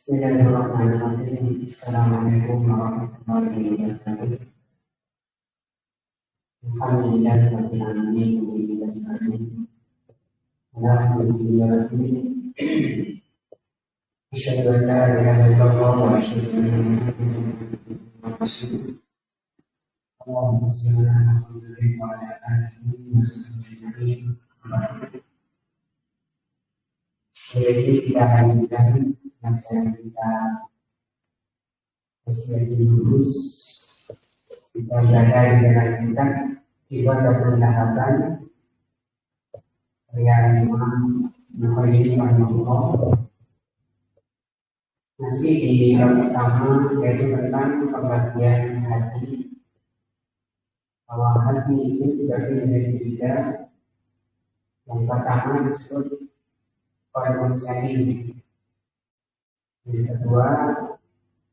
Bismillahirrahmanirrahim. Assalamualaikum warahmatullahi wabarakatuh. Alhamdulillahirabbil alamin wa sallallahu ala asyhadu an la ilaha illallah wa asyhadu anna muhammadan rasulullah. Allahumma shalli ala Muhammadin wa ala alihi wa sahbihi ajma'in. Jadi kita lanjutkan kajian kita sebagai lurus. Kita berada di dalam kitab Ibadah Tahapan yang Imam Bukhari rahimahullah. Masih di bab pertama, yaitu tentang pembagian hati. Bahwa hati itu dibagi menjadi tiga. Yang pertama disebut qalbun salim. Yang kedua,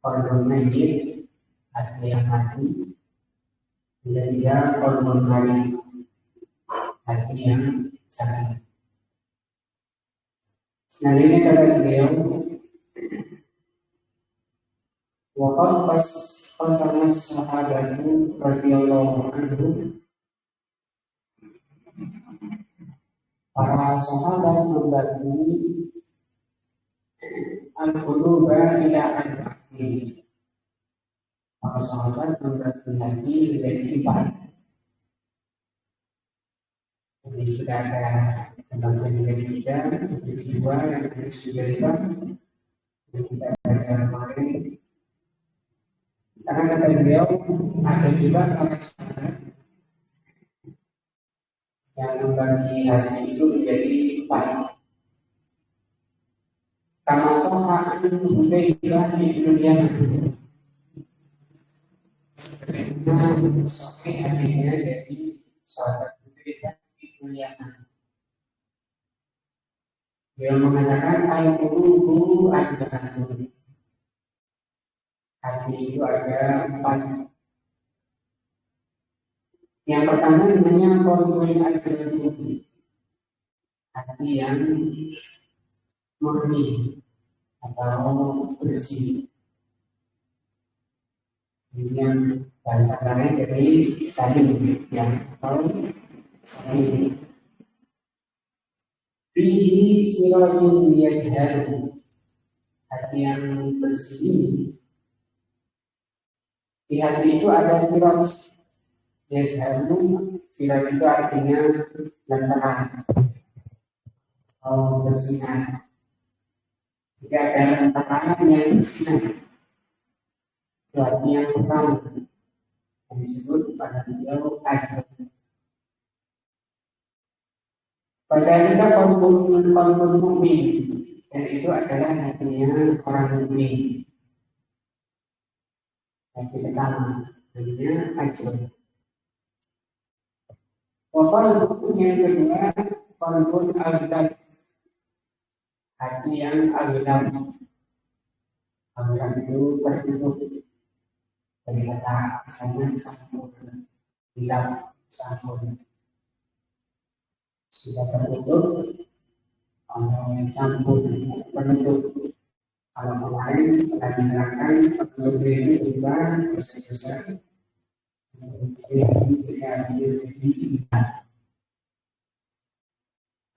qalbun mayyit, hati yang mati. Yang ketiga, qalbun mayyit, hati yang sakit. Selanjutnya kata beliau, waqad qasama sahabatu radhiyallahu anhum. Para sahabat membagi al-quluba ila al-hati. Para sahabat membagi hati menjadi empat. Jadi sudah ada pembagian menjadi tiga, menjadi dua, yang harus dijelaskan. Yang kita baca kemarin. Karena kata beliau ada juga para sahabat yang membagi hati itu menjadi empat. Kama sahha an Hudzaifah bin Yaman. Karena sahih hadisnya dari sahabat Hudzaifah bin Yaman. Beliau mengatakan al-qulubu arba'atun. Hati itu ada empat. Yang pertama namanya qalbul ajrati, hati yang murni atau bersih. Ini yang bahasa lain dari salim, yang atau salim. Fihi sirajun yasharu, hati yang bersih. Di hati itu ada siraj. Yasharu, siraj itu artinya lentera atau bersinar. Jika ada lentera yang bersinar, itu artinya terang, yang disebut pada beliau ajr. Padahal kita qalbun mukmin, dan itu adalah hatinya orang mukmin. Hati pertama, namanya ajr. Qalbun yang kedua, qalbun aghlab, hati yang aghlab. Aghlab itu tertutup. Dari kata asalnya sempurna, hilap sempurna. Sudah tertutup, kalau yang sempurna penutup. Kalau kemarin telah diterangkan penutup itu berubah besar-besar.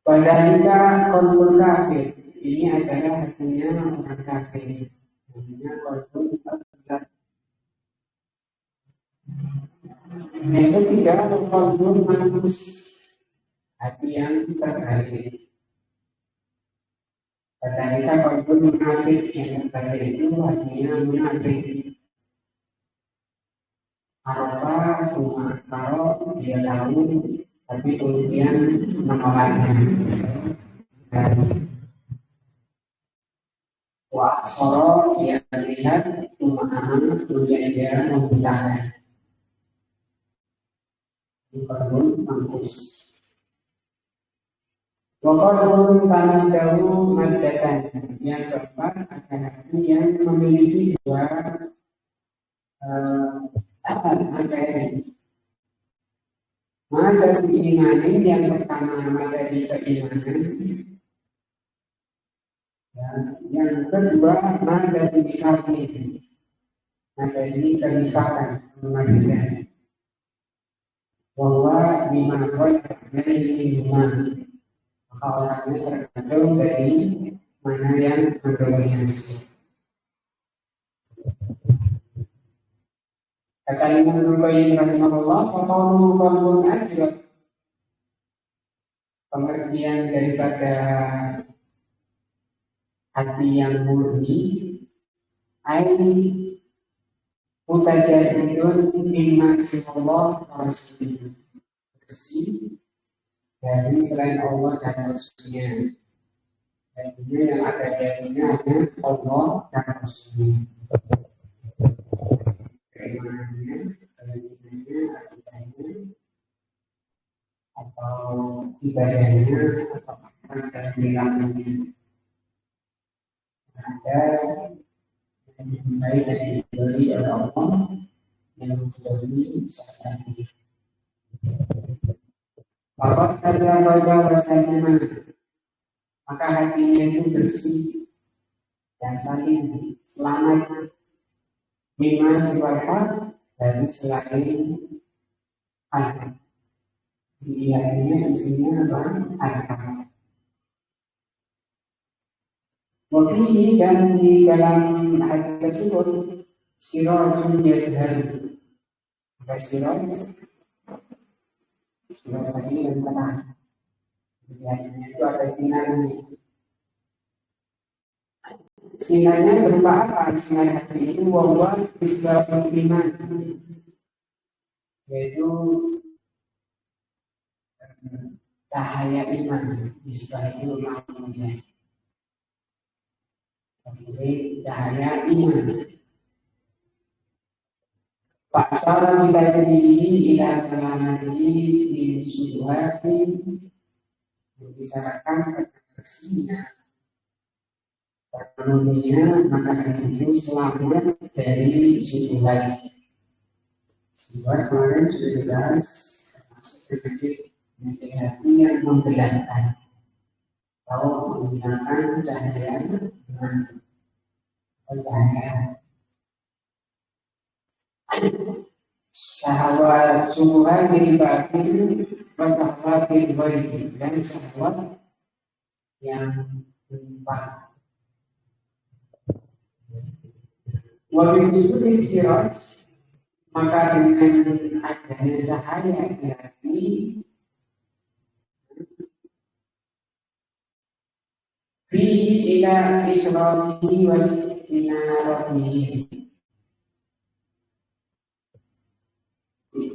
Padahal qalbun kafir, ini adalah hatinya orang kafir. Namanya qalbun aghlab. Yang ketiga, qalbun mankus, hati yang terbalik. Kata kita qalbun munafik, yang terbalik itu hatinya munafik. Apa semua kalau dia tahu, tapi kemudian menolaknya. Dan soro dia melihat kemudian dia membelanya. Qalbun mankus. Qalbun tamidahu maddatan, yang keempat adalah hati yang memiliki dua materi. Maka keimanan yang pertama materi keimanan, Yang kedua, nada indikatif. Nada ini pernikahan pengadilan. Bahwa dimakoi dari lingkungan. Maka orangnya tergantung dari mana yang mendominasi. Kata Imam Al-Qayyim rahimahullah, "Qaulu qalbun ajrab." Pengertian daripada hati yang murni, ai mutajadidun mimma siwallah wa rasulih, bersih dari selain Allah dan Rasulnya. Dan ini yang ada di hatinya hanya Allah dan Rasulnya. Keimanannya, keyakinannya, akidahnya, atau ibadahnya, atau bahkan perilakunya. Ada yang baik dari diberi oleh Allah, yang diberi saat ini. Bapak kerja baga wasaiman, maka hatinya itu bersih dan saling selamat. Mimma siwalha, dari selain hal. Dia ini isinya apa? Al-Quran. Waktu dan di dalam hati tersebut sirajun yasdar. Ada siraj tadi yang terang. Itu ada sinarnya. Sinarnya berupa apa? Sinar hati itu bahwa isbahul iman, yaitu cahaya iman. Isbah itu maknanya cahaya iman. Pak Sarah bila jadi ila selamati di subuhati, disyaratkan bersihnya penuhnya, maka itu selamat dari subuhat. Subuhat kemarin sudah dibahas, termasuk penyakit hati yang menggelapkan atau menggunakan cahaya dengan cahaya. Syahwat subuhat dilibatkan masalah diberi dan syahwat yang menyimpang. Wabil usuli siraj, maka dengan adanya cahaya di hati, fi ila israfihi wa sinaratihi,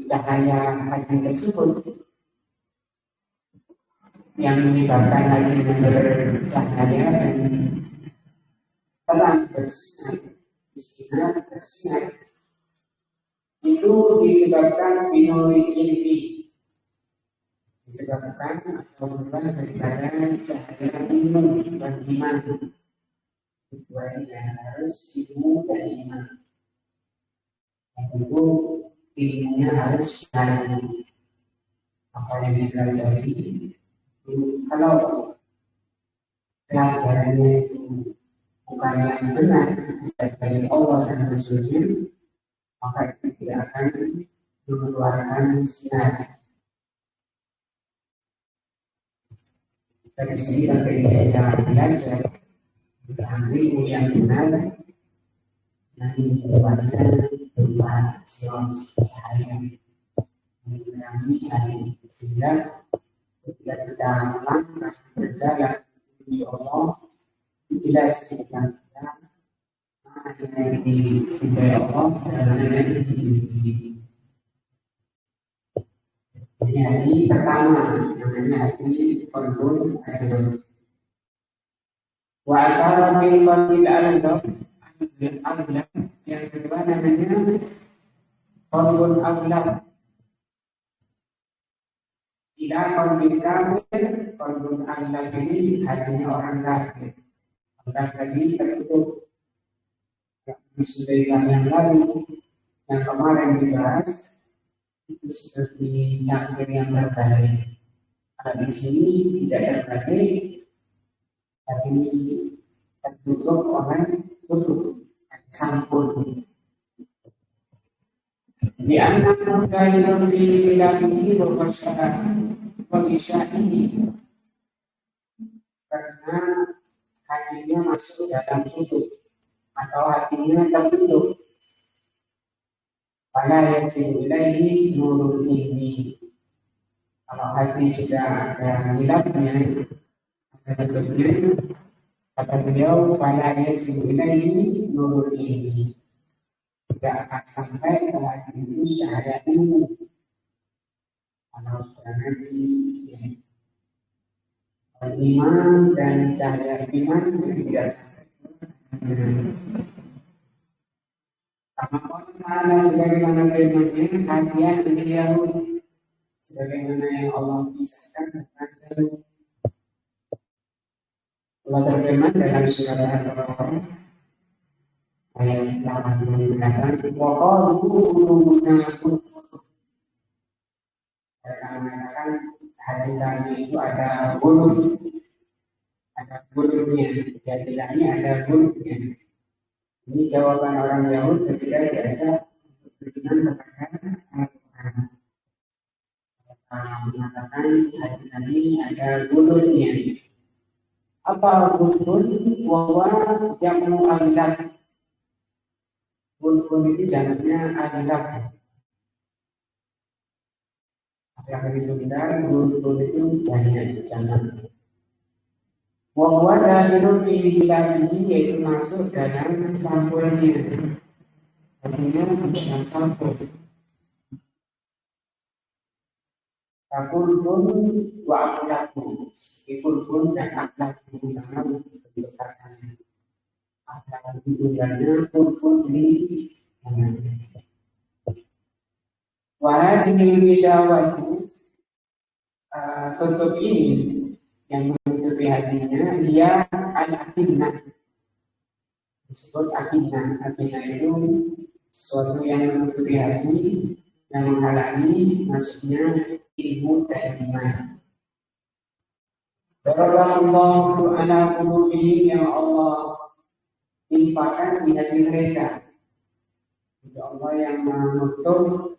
cahaya hati tersebut yang menyebabkan hatinya bercahaya dan terang bersinar. Istilah bersinar itu disebabkan binuri ilmi, disebabkan atau berubah daripada cahaya ilmu dan iman. Keduanya harus ilmu dan iman. Yang kedua, ilmunya harus dari apa yang dipelajari. Kalau pelajarannya itu bukan yang benar dari Allah dan Rasulnya, maka itu tidak akan mengeluarkan sinar. Dari sini sampai kita belajar ilmu yang benar, nanti keluarnya berupa sinar cahaya menerangi hari, sehingga ketika kita melangkah berjalan menuju Allah, jelas kita mana yang dicintai Allah dan mana yang dibenci. Ini hari pertama, namanya hari qalbun ajrab. Wa asara bil qalbil al-ghab, yang kedua namanya qalbun al-ghab. Ila qalbil kafir, qalbun al-ghab ini hatinya orang kafir. Orang tadi tertutup. Sudah yang lalu, yang kemarin dibahas itu seperti cangkir yang terbalik. Karena di sini tidak terbalik, tapi tertutup oleh tutup sampul. Di anak gairun fi biladihi wa ini karena hatinya masuk dalam tutup atau hatinya tertutup. Pada yang ini nurul ini. Kalau hati sudah ada hilapnya, ada tutupnya, kata beliau pada yang ini nurul ini. Tidak akan sampai ke hati itu cahaya ilmu. Kalau sudah ngaji, ya. Iman dan cahaya iman tidak sampai. Karena sebagaimana firman-Nya, kalian menjadi Yahudi, sebagaimana yang Allah pisahkan tentang Allah berfirman dalam surat Al-Baqarah ayat 80 mengatakan wa qalu qulubuna kufur. Mereka mengatakan hati kami itu ada gulufnya, hati kami ada gulufnya. Ini jawaban orang Yahudi ketika diajak beriman kepada Al-Quran. Mengatakan hati kami ada gulufnya. Apa gulfun? Wawa jamu alillah. Gulfun itu jamaknya alillah. Yang disebutkan gulfun itu banyak jamak. Wawa dalilun ini yaitu masuk dalam sampulnya. Artinya dalam sampul. Kulfun wa akhlaku. Kulfun dan akhlaku sama berdekatan. Akhlaku tujuannya kulfun ini jangan. Wahai ini bisa waktu tutup ini yang menutupi hatinya dia al-akinah. Disebut akinah. Akinah itu sesuatu yang menutupi hati, yang menghalangi masuknya ilmu dan iman. Darallahu ala qulubihim yang Allah timpakan di hati mereka. Itu Allah yang menutup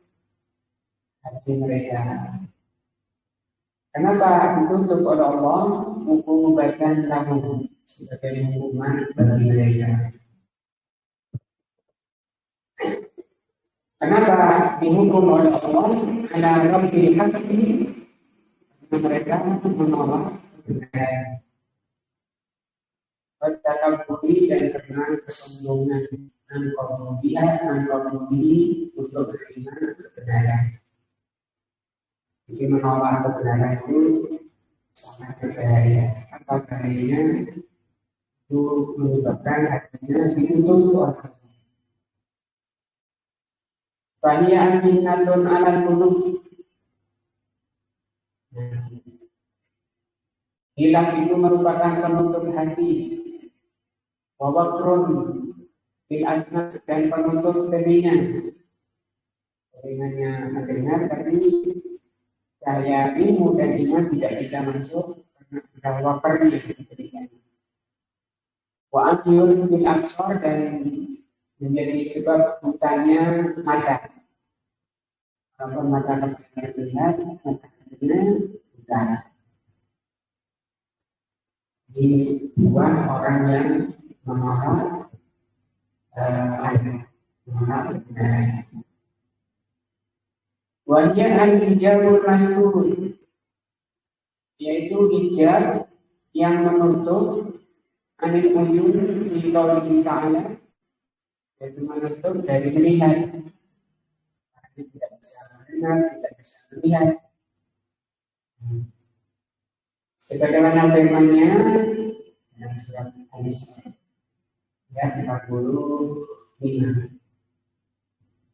hati mereka. Kenapa ditutup oleh Allah? Hukumatan lahum sebagai hukuman bagi mereka. Kenapa dihukum oleh Allah? Ala rabbil haqqi, mereka menolak kebenaran. Bertakaburi dan karena kesombongan angkobihi untuk beriman kebenaran. Jadi menolak kebenaran itu sangat berbahaya. Apa bahayanya? Itu menyebabkan hatinya ditutup oleh Allah. Bahaya aminatun alal qulub. Hilang itu merupakan penutup hati. Wawakrun bil asna dan penutup telinga. Telinganya mendengar tapi cahaya ilmu dan iman tidak bisa masuk karena ada wakarnya di telinganya. Wa amyun bil absar dan menjadi sebab butanya mata. Kalau mata kita lihat, mata kita buta. Di buat orang yang menolak kebenaran. Wajah al-hijabul mastur, yaitu hijab yang menutup anil uyun di qaulihi ta'ala, yaitu menutup dari melihat. Tidak bisa mendengar, tidak bisa melihat. Sebagaimana firman-Nya dalam surat An-Nisa ayat 45.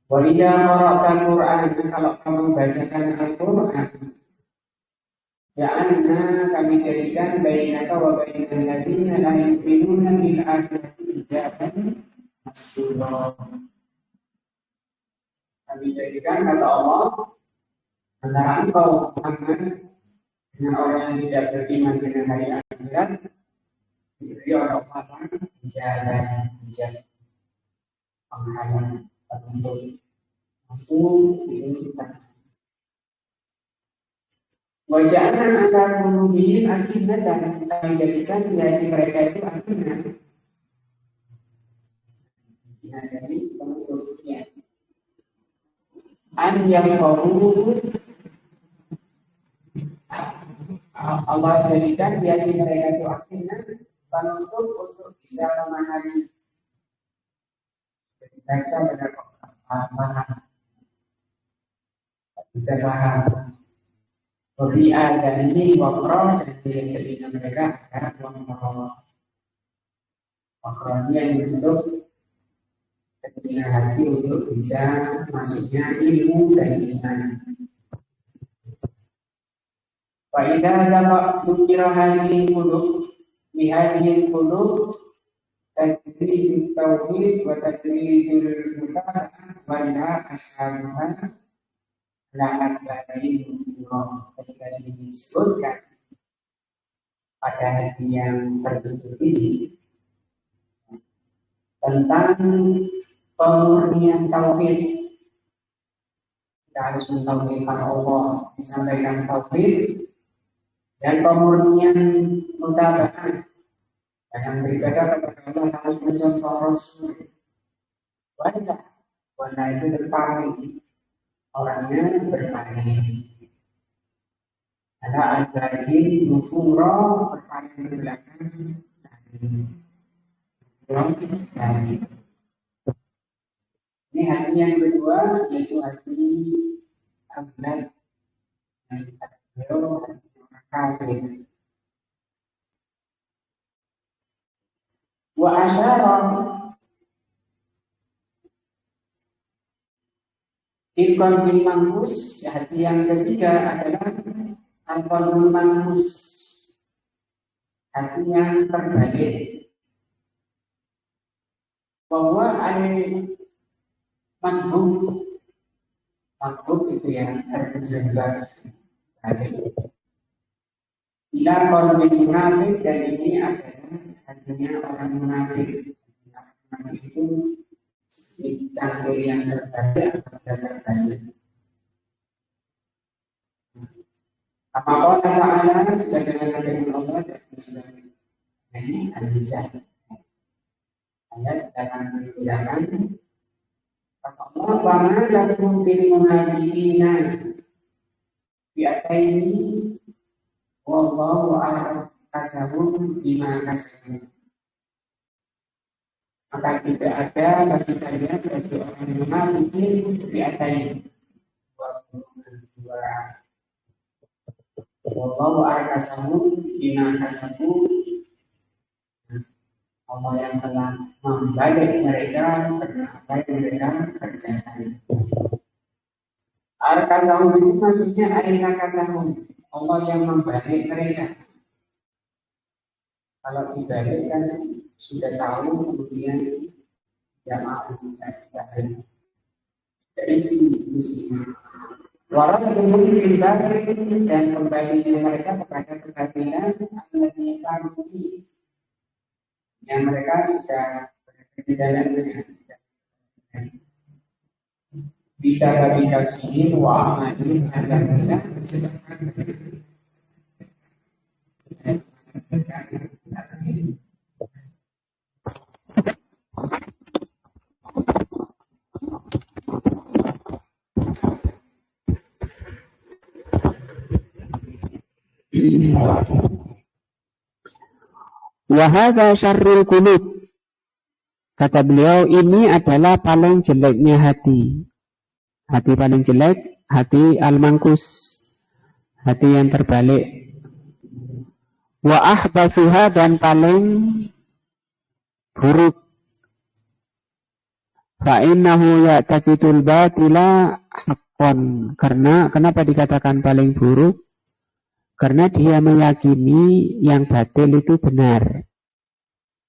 Wa idza qara'tal Qur'an, kalau kamu bacakan Al-Qur'an, ja'alna kami jadikan bainaka wa bainal ladzina la yu'minuna bil akhirati hijaban mastura. Kami jadikan kata Allah antara engkau Muhammad dengan orang yang tidak beriman dengan hari akhirat diberi oleh Allah bijak penghalang penuntut masuk itu wajahnya akan mengundi akibat dan kami jadikan dari mereka itu akibat dari penuntutnya an yang Allah jadikan dari mereka itu akibat penuntut untuk bisa memahami baca benar paham bisa paham Wabi'ah dan ini wakro dan telinga mereka adalah wakro. Wakro ini yang bentuk telinga hati untuk bisa masuknya ilmu dan iman. Faidah dapat mengkira hadirin kulub, bihadirin kulub, tadri tauhid wa tadri muta'ah wa la ashabuhan lahat dari musyrah ketika disebutkan pada hati yang tertutup ini tentang pemurnian tauhid. Kita harus mentauhidkan Allah, disampaikan tauhid dan pemurnian mutaba'ah dalam beribadah kepada Allah harus mencontoh Rasul. Wala itu berpaling. Orangnya berpaling. Ada lagi nufuro berpaling ke belakang. Ini hati yang kedua yaitu hati agnar yang kata beliau hati orang kafir. Wa asyara Ilqalbil manghus, hati yang ketiga adalah Alqalbul manghus, hati yang terbalik. Bahwa manghub itu yang terjerat balik. Bila qalbil munafik dan ini adalah hatinya orang munafik. Munafik itu cangkir yang terbalik atau dasar balik. Apakah Ta'ala sebagaimana firman Allah dan ini al-Nisa ayat dalam bilangan Allah bama lakum fil munafiqina bi'ataini wallahu a'lam kasabun bima kasabun. Maka tidak ada bagi kalian bagi orang munafikin bi'ataini dua wallahu a'lam kasabun bima kasabun. Allah yang telah membalik mereka karena apa yang mereka kerjakan. Al-Kasahun itu maksudnya Al-Kasahun, Allah yang membalik mereka. Kalau dibalik kan sudah tahu kemudian tidak mau dibalik. Dari sini walau kemudian dibalik dan kembali mereka kepada kekafiran alladzi kanu yang mereka sudah berada di dalamnya. Bisa bagi kasih wa amalin alhamdulillah sedangkan Wahada syarrul qulub. Kata beliau, ini adalah paling jeleknya hati. Hati paling jelek, hati al-mangkus, hati yang terbalik. Wa ahbathuha dan paling buruk. Fa innahu ya'taqitul batila haqqan. Karena kenapa dikatakan paling buruk? Karena dia meyakini yang batil itu benar.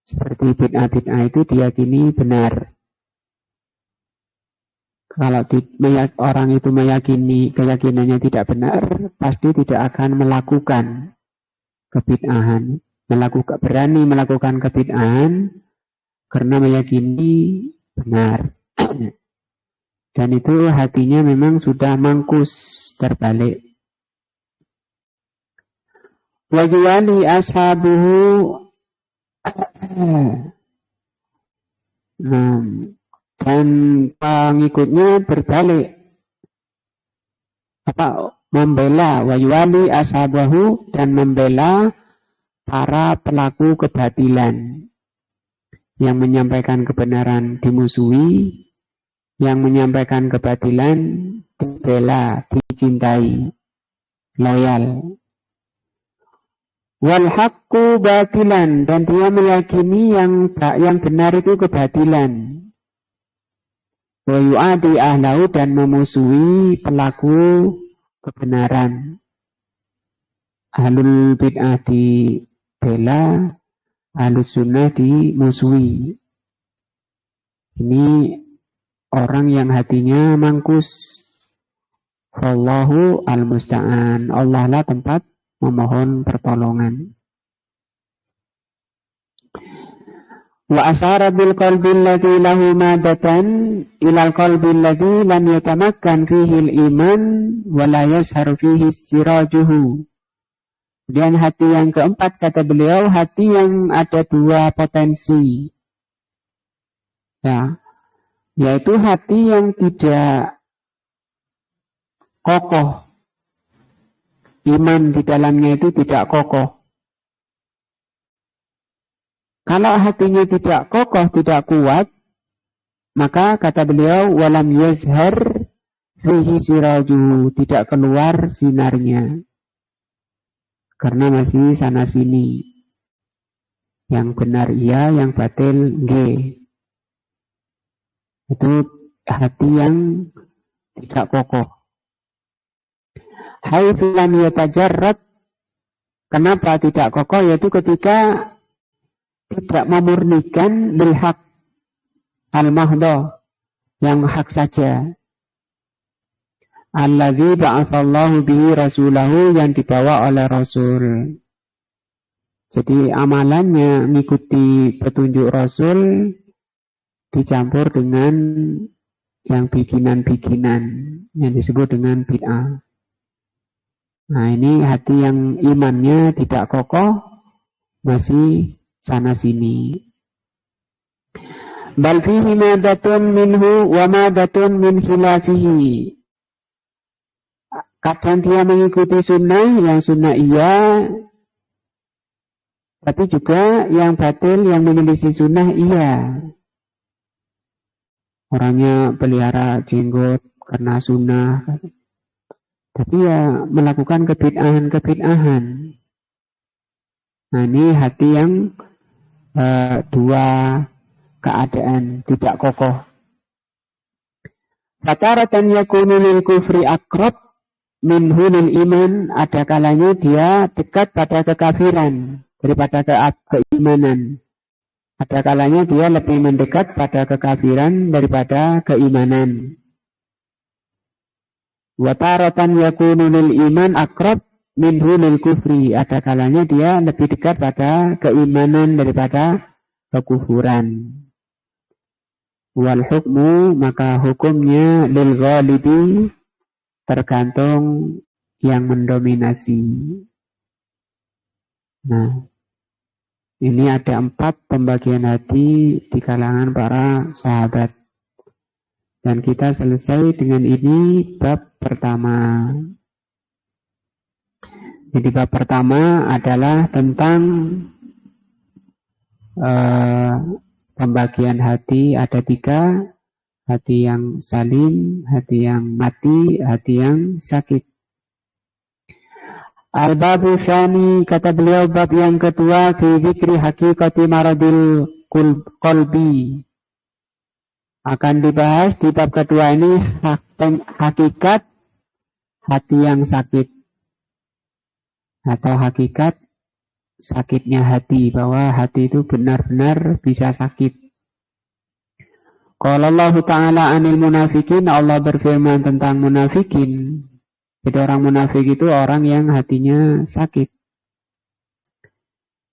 Seperti bid'ah itu diyakini benar. Kalau orang itu meyakini keyakinannya tidak benar, pasti tidak akan melakukan kebid'ahan. Berani melakukan kebid'ahan karena meyakini benar. Dan itu hatinya memang sudah mangkus, terbalik. Wa yuwali ashabuhu, dan pengikutnya berbalik, membela, wa yuwali ashabahu, dan membela para pelaku kebatilan, yang menyampaikan kebenaran dimusuhi, yang menyampaikan kebatilan dibela, dicintai, loyal. Wal haqqu batilan, dan dia meyakini yang benar itu kebatilan. Wa yu'adi ahlahu, dan memusuhi pelaku kebenaran. Ahlul bid'ah dibela, ahlus sunnah dimusuhi. Ini orang yang hatinya mangkus. Wallahu al-musta'an. Allah lah tempat memohon pertolongan. Wa asyara bil qalbi alladhi lahu madatan ilal qalbi alladhi lam yatamakkan fihi al-iman wa la yashar fihi sirajuhu. Dan hati yang keempat, kata beliau, hati yang ada dua potensi. Ya, yaitu hati yang tidak kokoh. Iman di dalamnya itu tidak kokoh. Kalau hatinya tidak kokoh, tidak kuat, maka kata beliau, walam yazhar fihi sirajuhu, tidak keluar sinarnya. Karena masih sana sini. Yang benar iya, yang batil nggih. Itu hati yang tidak kokoh. Haitsu lam yatajarrad. Kenapa tidak kokoh? Yaitu ketika tidak memurnikan bil haq al-mahdha, yang hak saja. Alladzi ba'atsallahu bihi rasulahu, yang dibawa oleh Rasul. Jadi amalannya mengikuti petunjuk Rasul dicampur dengan yang bikinan-bikinan yang disebut dengan bid'ah. Nah, ini hati yang imannya tidak kokoh, masih sana sini. Bal fihi madatun minhu wa madatun min khilafihi. Kadang dia mengikuti sunnah, yang sunnah iya, tapi juga yang batil, yang menyelisih sunnah iya. Orangnya pelihara jenggot karena sunnah, tapi ya melakukan kebid'ahan. Nah, ini hati yang dua keadaan, tidak kokoh. Fataratan yakunu lil kufri akrab minhu lil iman, ada kalanya dia dekat pada kekafiran daripada keimanan. Ada kalanya dia lebih mendekat pada kekafiran daripada keimanan. Wa taratan yakunu lil iman akrab minhu lil kufri, ada kalanya dia lebih dekat pada keimanan daripada kekufuran. Wal hukmu, maka hukumnya lil ghalibi, tergantung yang mendominasi. Nah, ini ada 4 pembagian hati di kalangan para sahabat. Dan kita selesai dengan ini bab pertama. Jadi bab pertama adalah tentang pembagian hati. Ada 3. Hati yang salim, hati yang mati, hati yang sakit. Al-babu tsani, kata beliau, bab yang kedua, fi dzikri haqiqati maradil qalbi. Akan dibahas di bab kedua ini hakikat hati yang sakit, atau hakikat sakitnya hati, bahwa hati itu benar-benar bisa sakit. Qala Allah Ta'ala anil munafikin, Allah berfirman tentang munafikin. Jadi orang munafik itu orang yang hatinya sakit.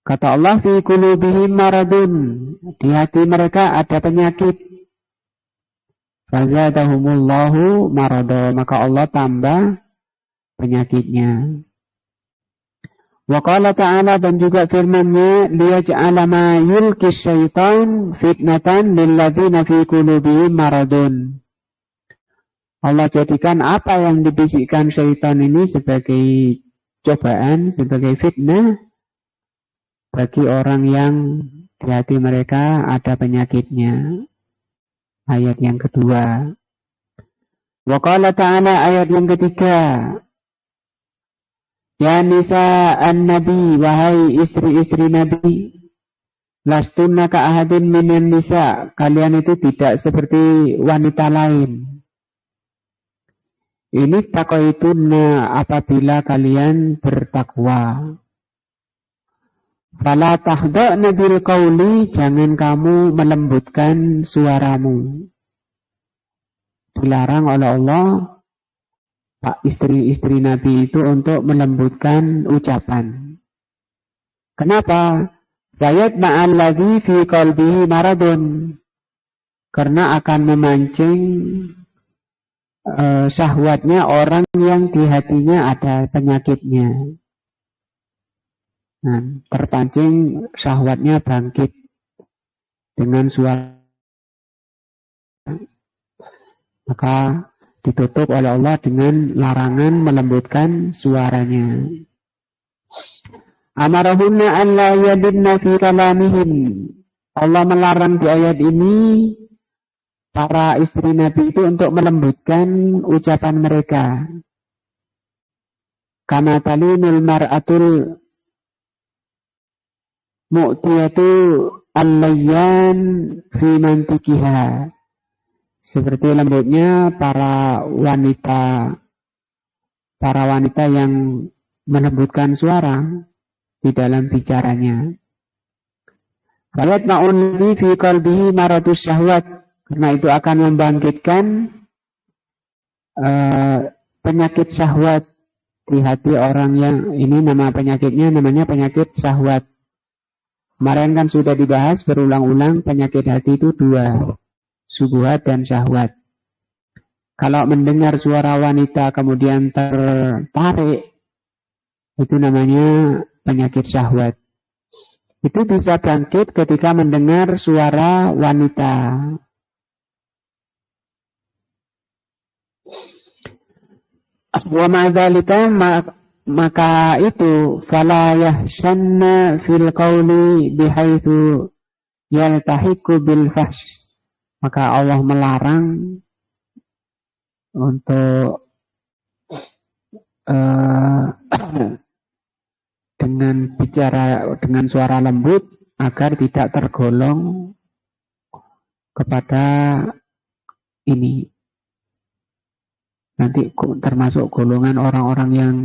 Kata Allah, fi qulubihim maradun, di hati mereka ada penyakit. Fazadahumullahu marada, maka Allah tambah penyakitnya. Wa qala ta'ala, dan juga firman-Nya, liyaj'ala ma yulkis syaitan fitnatan lilladzina fi qulubihim maradun. Allah jadikan apa yang dibisikkan syaitan ini sebagai cobaan, sebagai fitnah bagi orang yang di hati mereka ada penyakitnya. Ayat yang kedua. Wa qala ta'ala, ayat yang ketiga. Ya nisa an-nabi, wahai istri-istri Nabi, lastunna ka ahadin minan nisa, kalian itu tidak seperti wanita lain. Ini taqaituna, apabila kalian bertakwa. Fala tahda'na bil qawli, jangan kamu melembutkan suaramu. Dilarang oleh Allah istri-istri Nabi itu untuk melembutkan ucapan. Kenapa? Fayat ma'al ladzi fi qalbihi maradun, karena akan memancing syahwatnya orang yang di hatinya ada penyakitnya. Nah, terpancing syahwatnya bangkit dengan suara, maka ditutup oleh Allah dengan larangan melembutkan suaranya. Amarahunna an la yadinna fi kalamihim. Allah melarang di ayat ini para istri Nabi itu untuk melembutkan ucapan mereka. Kama talinul mar'atul mu'tiyatu al-layyan fi mantikiha, seperti lembutnya para wanita yang melembutkan suara di dalam bicaranya. Falat ma'un fi qalbihi maradus syahwat, karena itu akan membangkitkan penyakit syahwat di hati orang yang ini, nama penyakitnya namanya penyakit syahwat. Kemarin kan sudah dibahas berulang-ulang, penyakit hati itu dua, syubhat dan syahwat. Kalau mendengar suara wanita kemudian tertarik, itu namanya penyakit syahwat. Itu bisa bangkit ketika mendengar suara wanita. Wa ma'dzalika, maka itu fala yahshanna fil qawli bihaitsu yaltahiqu bil fahsh, maka Allah melarang untuk dengan bicara dengan suara lembut agar tidak tergolong kepada ini, nanti termasuk golongan orang-orang yang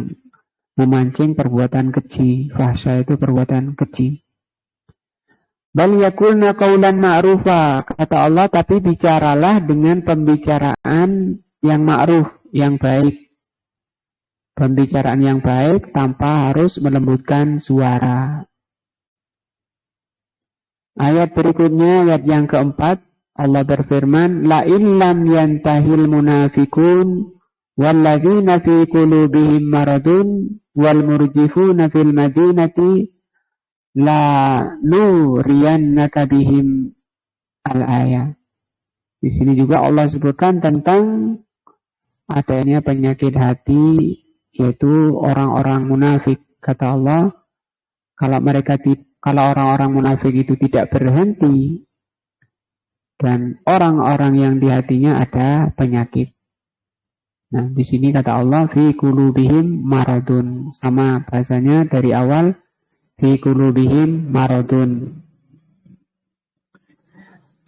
memancing perbuatan keji. Fahsya itu perbuatan keji. Bal yakulna qaulan ma'rufa, kata Allah, tapi bicaralah dengan pembicaraan yang ma'ruf, yang baik. Pembicaraan yang baik tanpa harus melembutkan suara. Ayat berikutnya, ayat yang keempat, Allah berfirman, la illam yantahil munafiqun walladzina fi qulubihim maradun wal murjifuna fil madinati la nuriyannaka bihim al-ayah. Di sini juga Allah sebutkan tentang adanya penyakit hati, yaitu orang-orang munafik. Kata Allah, kalau orang-orang munafik itu tidak berhenti dan orang-orang yang di hatinya ada penyakit. Nah, di sini kata Allah, fi qulubihim maradun, sama bahasanya dari awal, fi qulubihim maradun.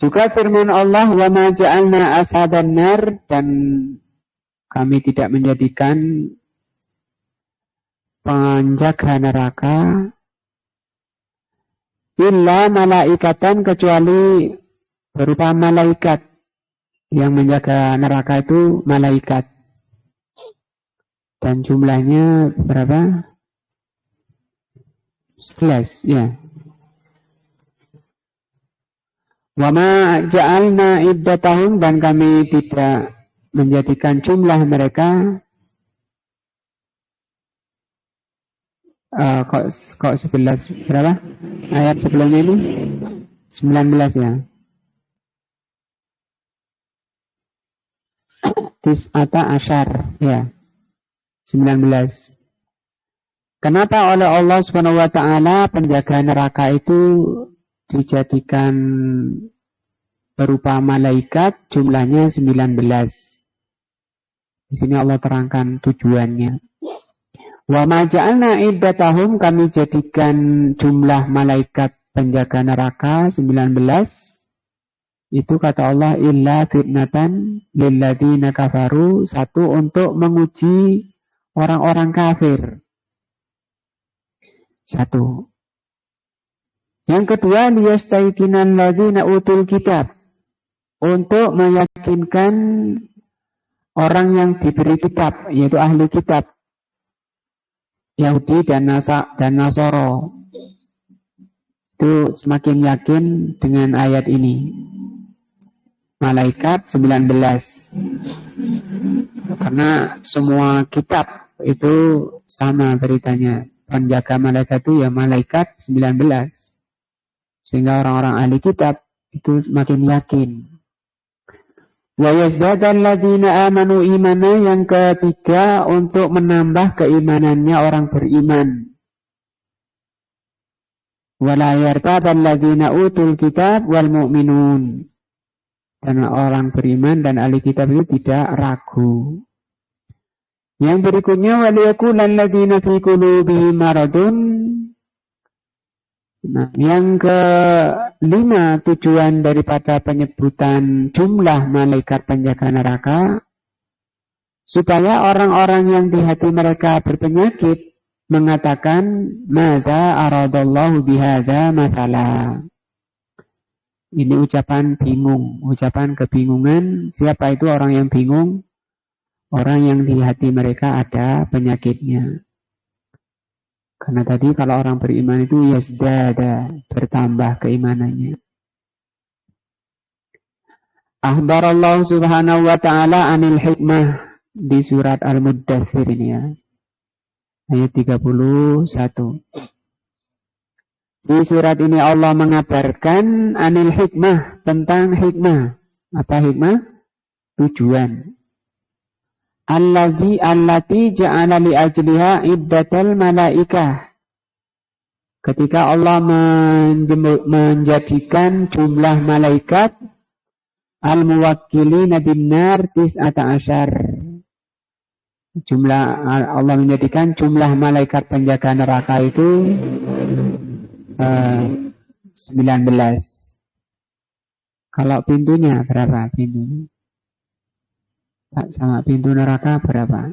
Juga firman Allah, wa ma ja'alna ashaban nar, dan kami tidak menjadikan penjaga neraka illa malaikatan, kecuali berupa malaikat. Yang menjaga neraka itu malaikat. Dan jumlahnya berapa? 11, ya. Wa ma ja'alna iddatahum, dan kami tidak menjadikan jumlah mereka kok 11 berapa? Ayat sebelumnya ini 19 ya. Tis'ata asyar ya. 19. Kenapa oleh Allah Subhanahu wa taala penjaga neraka itu dijadikan berupa malaikat, jumlahnya 19. Di sini Allah terangkan tujuannya. Wa ma ja'alna iddatahum, kami jadikan jumlah malaikat penjaga neraka 19. Itu kata Allah, illa fitnatan lilladzina kafaru, satu untuk menguji orang-orang kafir. Satu. Yang kedua, liyastaiqinan ladzina utul kitab, untuk meyakinkan orang yang diberi kitab, yaitu ahli kitab, Yahudi dan Nasoro. Itu semakin yakin dengan ayat ini. Malaikat 19. Karena semua kitab itu sama beritanya. Penjaga malaikat itu ya malaikat 19. Sehingga orang-orang ahli kitab itu semakin yakin. Wa yazdadal ladzina amanu imana, yang ketiga untuk menambah keimanannya orang beriman. Wala yartabal ladzina utul kitab wal mu'minun, karena orang beriman dan ahli kitab itu tidak ragu. Yang berikutnya, waliyaqulal ladzina fi qulubihim maradun. Nah, yang kelima tujuan daripada penyebutan jumlah malaikat penjaga neraka, supaya orang-orang yang di hati mereka berpenyakit mengatakan, madza aradallahu bihadza mathala. Ini ucapan bingung, ucapan kebingungan. Siapa itu orang yang bingung? Orang yang di hati mereka ada penyakitnya. Karena tadi kalau orang beriman itu yazdada, bertambah keimanannya. Akhbarallahu subhanahu wa ta'ala anil hikmah, di surat Al-Muddathir ini ya. Ayat 31. Di surat ini Allah mengabarkan anil hikmah, tentang hikmah. Apa hikmah? Tujuan. Allati ja'ala li ajliha iddatal malaikah. Ketika Allah menjadikan jumlah malaikat al-muwakkilina bin-nar tis'ata asyar. Allah menjadikan jumlah malaikat penjaga neraka itu 19. Kalau pintunya berapa pintunya? Sama pintu neraka berapa?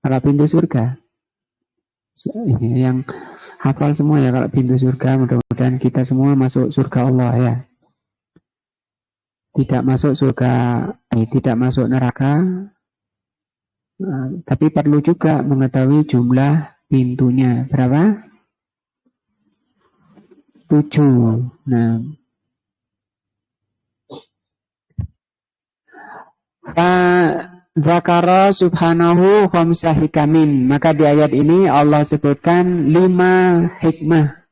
Kalau pintu surga? Yang hafal semua ya, kalau pintu surga, mudah-mudahan kita semua masuk surga Allah ya. Tidak masuk surga, tidak masuk neraka. Tapi perlu juga mengetahui jumlah pintunya. Berapa? 7. Nah, Zakara subhanahu khamsa hikamin. Maka di ayat ini Allah sebutkan 5 hikmah.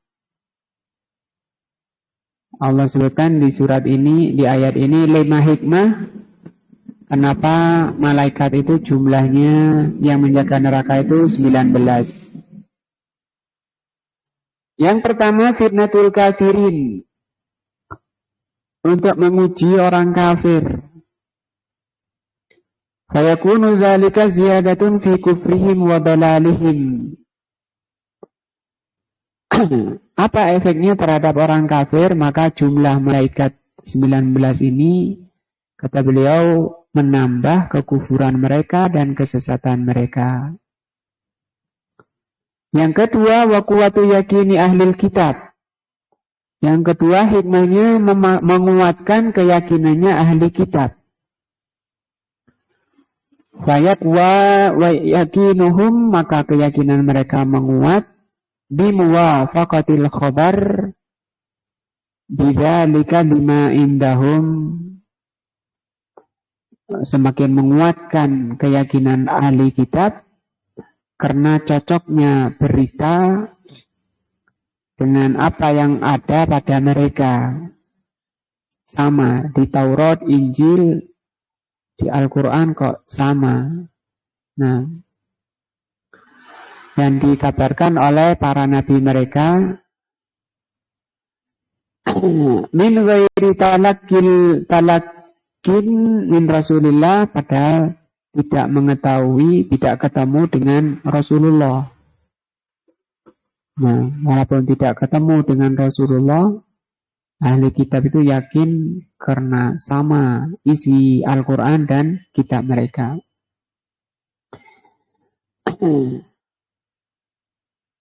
Allah sebutkan di surat ini, di ayat ini 5 hikmah. Kenapa malaikat itu jumlahnya yang menjaga neraka itu 19. Yang pertama, fitnatul kafirin. Untuk menguji orang kafir. Fayakunu dzalika ziyadatun fi kufrihim wa dalalihim. Apa efeknya terhadap orang kafir? Maka jumlah malaikat 19 ini, kata beliau, menambah kekufuran mereka dan kesesatan mereka. Yang kedua, wa quwwatu yakini ahlil kitab. Yang kedua, hikmahnya menguatkan keyakinannya ahli kitab. Fayat wa yakinuhum, maka keyakinan mereka menguat bimuwafaqatil khabar, bidzalika lima indahum, semakin menguatkan keyakinan ahli kitab karena cocoknya berita dengan apa yang ada pada mereka. Sama di Taurat, Injil, di Al-Quran kok sama. Nah, yang dikabarkan oleh para nabi mereka min ghairi talakin min Rasulillah, padahal tidak mengetahui, tidak ketemu dengan Rasulullah. Nah, walaupun tidak ketemu dengan Rasulullah, ahli kitab itu yakin karena sama isi Al-Quran dan kitab mereka.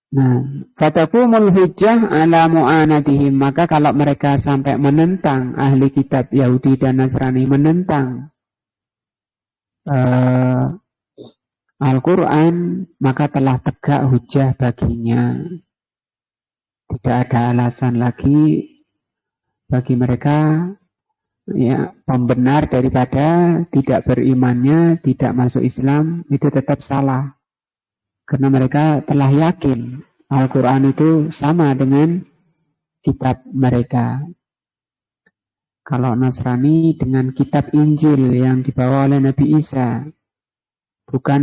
Nah, fatakumul hujjah ala mu'anatihim, maka kalau mereka sampai menentang ahli kitab Yahudi dan Nasrani, menentang Al-Quran, maka telah tegak hujjah baginya. Tidak ada alasan lagi bagi mereka ya pembenar daripada tidak berimannya, tidak masuk Islam, itu tetap salah. Karena mereka telah yakin Al-Quran itu sama dengan kitab mereka. Kalau Nasrani dengan kitab Injil yang dibawa oleh Nabi Isa, bukan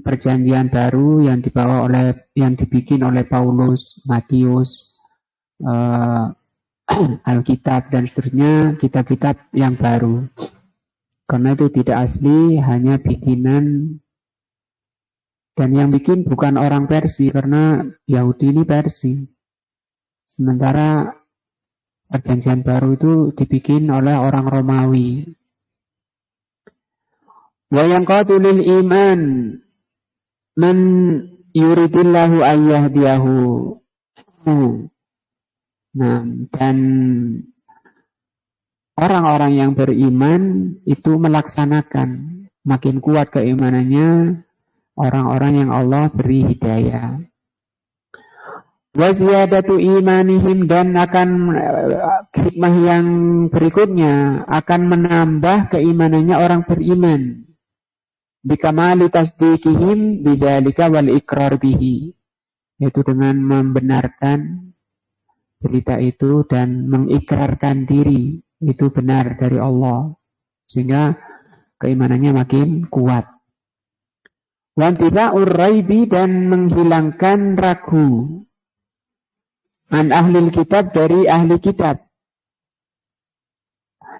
perjanjian baru yang dibikin oleh Paulus, Matius, Alkitab dan seterusnya, kitab-kitab yang baru. Karena itu tidak asli, hanya bikinan. Dan yang bikin bukan orang Persia, karena Yahudi ini Persia. Sementara perjanjian baru itu dibikin oleh orang Romawi. Wa yanqadulil iman man yuridillahu ayyahdiyahu. Nah, dan orang-orang yang beriman itu melaksanakan, makin kuat keimanannya orang-orang yang Allah beri hidayah. Wa ziyadatu imanihim, dan akan hikmah yang berikutnya akan menambah keimanannya orang beriman. Bikamali tasdiqihim bidzalika wal iqrar bihi, yaitu dengan membenarkan berita itu dan mengikrarkan diri itu benar dari Allah, sehingga keimanannya makin kuat. Wantiba'ur raibi, dan menghilangkan ragu an ahlil kitab, dari ahli kitab.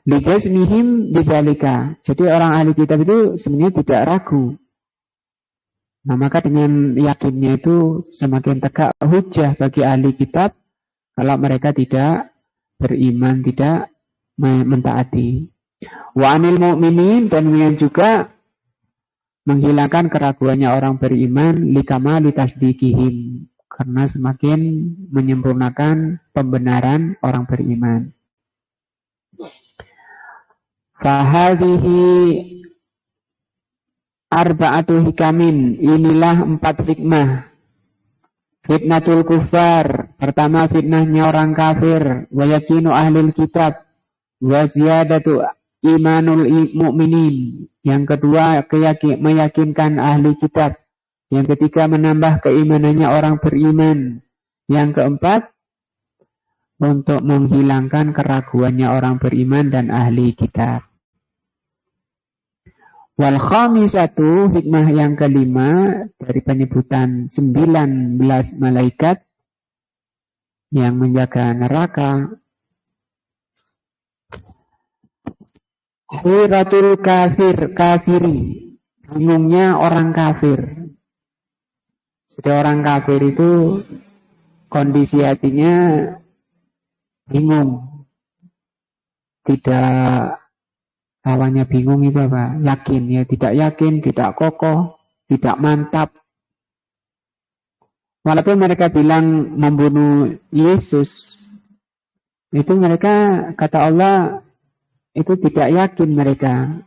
Lijazmihim bidzalika, jadi orang ahli kitab itu sebenarnya tidak ragu. Nah, maka dengan yakinnya itu semakin tegak hujjah bagi ahli kitab kalau mereka tidak beriman, tidak mentaati. Wa anil mu'minin, dan juga menghilangkan keraguannya orang beriman likamali tasdiqihim, karena semakin menyempurnakan pembenaran orang beriman. Fahadhihi arba'atu hikamin, inilah 4 hikmah. Fitnatul kufar, pertama fitnahnya orang kafir, wa yakinu ahlil kitab, wa ziyadatu imanul mu'minin. Yang kedua, meyakinkan ahli kitab. Yang ketiga, menambah keimanannya orang beriman. Yang keempat, untuk menghilangkan keraguannya orang beriman dan ahli kitab. Wal khamisatu, hikmah yang kelima dari penyebutan 19 malaikat yang menjaga neraka. Hiratul kafiri, bingungnya orang kafir. Jadi orang kafir itu kondisi hatinya bingung. Tidak, awalnya bingung itu apa? Yakin, ya tidak yakin, tidak kokoh, tidak mantap. Walaupun mereka bilang membunuh Yesus, itu mereka, kata Allah, itu tidak yakin mereka.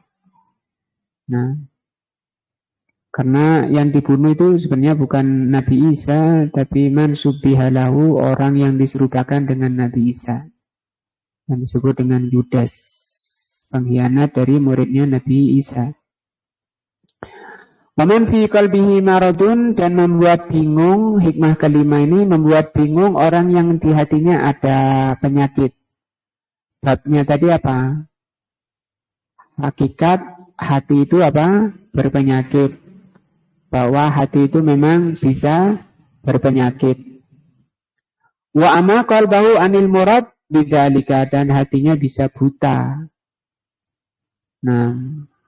Nah, karena yang dibunuh itu sebenarnya bukan Nabi Isa, tapi man subbihalahu, orang yang diserupakan dengan Nabi Isa. yang disebut dengan Yudas, pengkhianat dari muridnya Nabi Isa. Waman fi qalbihi maradun, dan membuat bingung, hikmah kelima ini membuat bingung orang yang di hatinya ada penyakit. Babnya tadi apa? Hakikat hati itu apa? Berpenyakit. Bahwa hati itu memang bisa berpenyakit. Wa ama qalbahu anil murad bidzalika, dan hatinya bisa buta. Nah,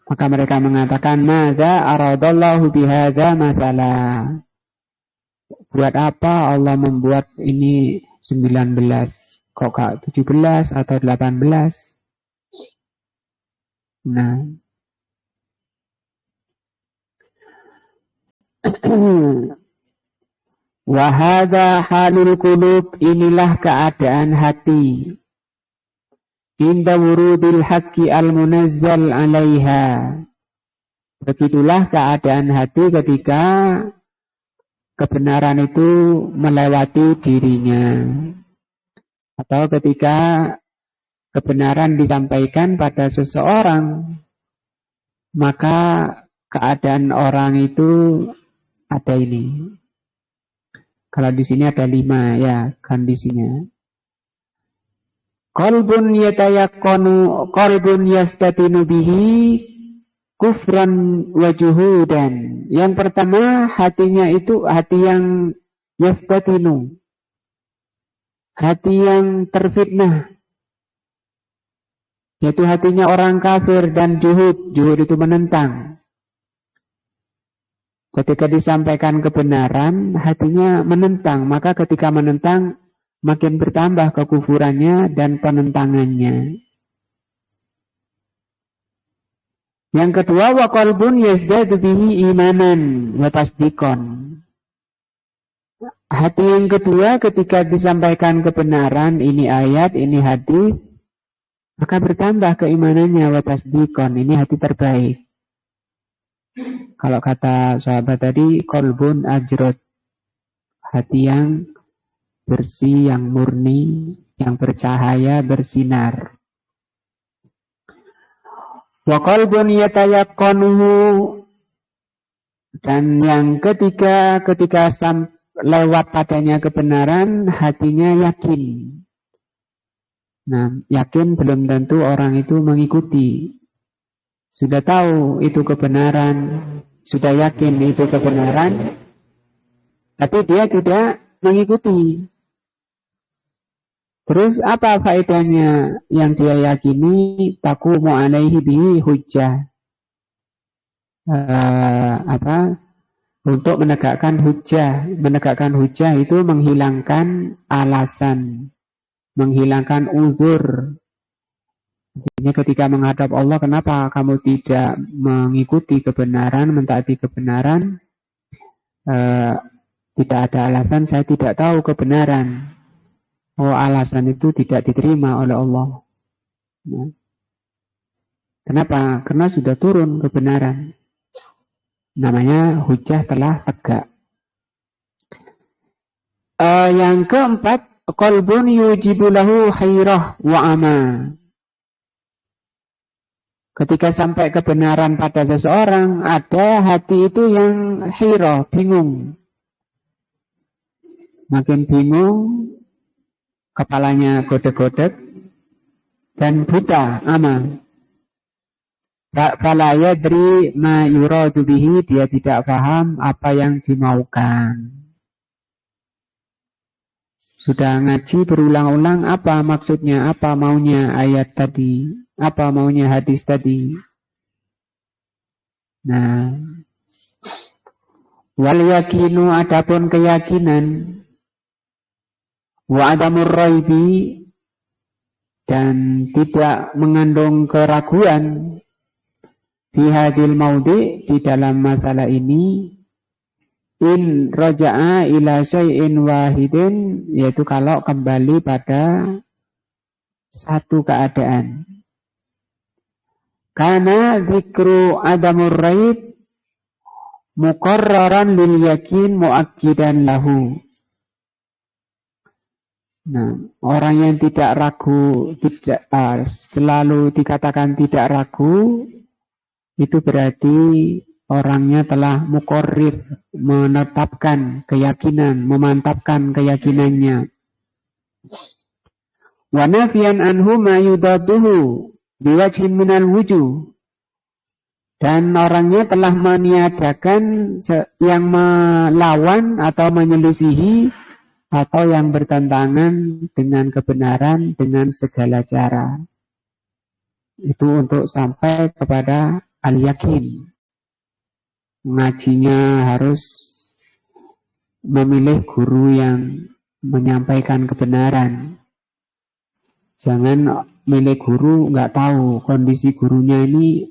maka mereka mengatakan, madza aradallahu bihadza masalah. Buat apa Allah membuat ini 19? Kok gak 17 atau 18? Nah. Wahada halul qulub, inilah keadaan hati. Inda wurudil haqqi al-munazzal 'alaiha. Begitulah keadaan hati ketika kebenaran itu melewati dirinya. Atau ketika kebenaran disampaikan pada seseorang, maka keadaan orang itu ada ini. Kalau di sini ada 5 ya kondisinya. Qalbun yatayaqqanu, qalbun yastatinu bihi kufran wa juhudan. Yang pertama, hatinya itu hati yang yastatinu, hati yang terfitnah, yaitu hatinya orang kafir, dan juhud. Juhud itu menentang. Ketika disampaikan kebenaran, hatinya menentang. Maka ketika menentang, makin bertambah kekufurannya dan penentangannya. Yang kedua, wa qalbun yazdadu bihi imanan wa tasdiqan. Hati yang kedua ketika disampaikan kebenaran, ini ayat, ini hadis, maka bertambah keimanannya wa tasdiqan. Ini hati terbaik. Kalau kata sahabat tadi, qalbun ajrod, hati yang bersih, yang murni, yang bercahaya, bersinar. Wa qalbun yatayaqqanuhu, dan yang ketiga ketika lewat padanya kebenaran, hatinya yakin. Nah, yakin belum tentu orang itu mengikuti. Sudah tahu itu kebenaran, sudah yakin itu kebenaran, tapi dia tidak mengikuti. Terus apa faedahnya yang dia yakini? Taqumu alaihi bihi hujjah. Untuk menegakkan hujjah. Menegakkan hujjah itu menghilangkan alasan, menghilangkan uzur. Artinya ketika menghadap Allah, kenapa kamu tidak mengikuti kebenaran, mentaati kebenaran? Tidak ada alasan, saya tidak tahu kebenaran. Oh, alasan itu tidak diterima oleh Allah. Nah. Kenapa? Karena sudah turun kebenaran. Namanya hujjah telah tegak. Yang keempat, qalbun yujibu lahu khairah wa ama. Ketika sampai kebenaran pada seseorang, ada hati itu yang khairah, bingung. Makin bingung, kepalanya godek-godek, dan buta, ama. Fala yadri ma yuradu bihi, dia tidak paham apa yang dimaukan. Sudah ngaji berulang-ulang, apa maksudnya, apa maunya ayat tadi, apa maunya hadis tadi. Nah, wal yakinu, adapun keyakinan, wa adamur raibi, dan tidak mengandung keraguan, fi hadil maudi, di dalam masalah ini, in roja'a ila syai'in wahidin, yaitu kalau kembali pada satu keadaan. Karena zikru adamur raib muqarraran lil yakin muakkidan lahu. Nah, orang yang tidak ragu, tidak selalu dikatakan tidak ragu, itu berarti orangnya telah muqarrir, menetapkan keyakinan, memantapkan keyakinannya. Wa nafiyan anhu ma yudaduhu biwajhin minal wujuh. Dan orangnya telah meniadakan yang melawan atau menyelisihi atau yang bertentangan dengan kebenaran dengan segala cara. Itu untuk sampai kepada al-yakin. Ngajinya harus memilih guru yang menyampaikan kebenaran. Jangan milih guru nggak tahu kondisi gurunya ini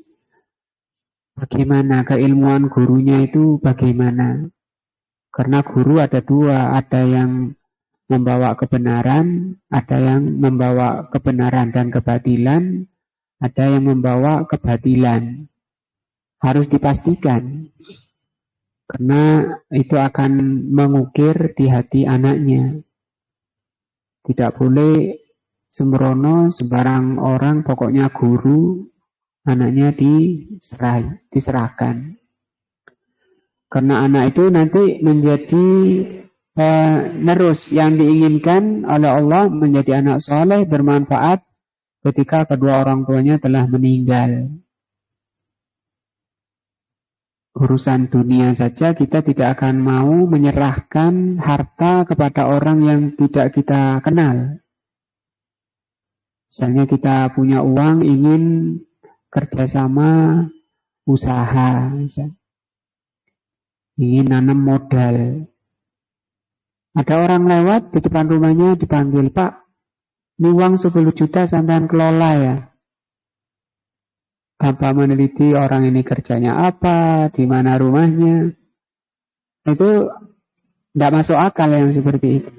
bagaimana, keilmuan gurunya itu bagaimana. Karena guru ada dua, ada yang membawa kebenaran, ada yang membawa kebenaran dan kebatilan, ada yang membawa kebatilan. Harus dipastikan, karena itu akan mengukir di hati anaknya. Tidak boleh sembrono sembarang orang, pokoknya guru, anaknya diserahkan. Karena anak itu nanti menjadi penerus yang diinginkan oleh Allah, menjadi anak soleh, bermanfaat ketika kedua orang tuanya telah meninggal. Urusan dunia saja kita tidak akan mau menyerahkan harta kepada orang yang tidak kita kenal. Misalnya kita punya uang, ingin kerjasama usaha, ingin nanam modal. Ada orang lewat di depan rumahnya, dipanggil, "Pak, ini uang 10 juta sampean kelola ya." Tanpa meneliti orang ini kerjanya apa, di mana rumahnya. Itu tidak masuk akal yang seperti itu.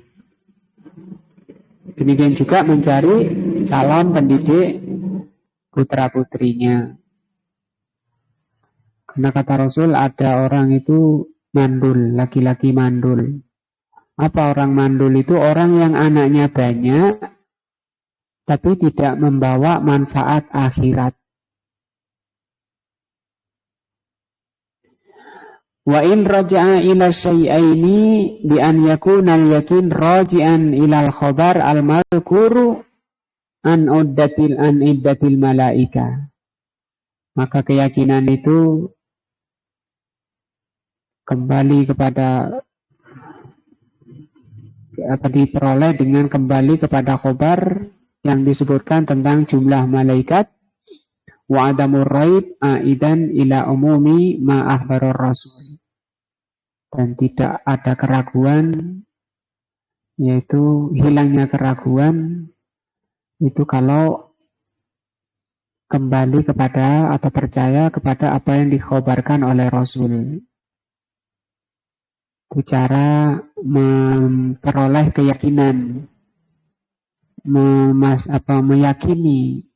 Demikian juga mencari calon pendidik putra-putrinya. Karena kata Rasul, ada orang itu mandul, laki-laki mandul. Apa orang mandul itu? Orang yang anaknya banyak, tapi tidak membawa manfaat akhirat. Wa in raja'a ila syai'aini bi an yakuna al-yakin raji'an ila al-khabar al-madhkuru an iddatil malaika. Maka keyakinan itu kembali kepada diperoleh dengan kembali kepada khabar yang disebutkan tentang jumlah malaikat, wa adamur raib aidan ila umumi ma akhbarur rasul. Dan tidak ada keraguan, yaitu hilangnya keraguan itu kalau kembali kepada atau percaya kepada apa yang dikhabarkan oleh Rasul. Itu cara memperoleh keyakinan, meyakini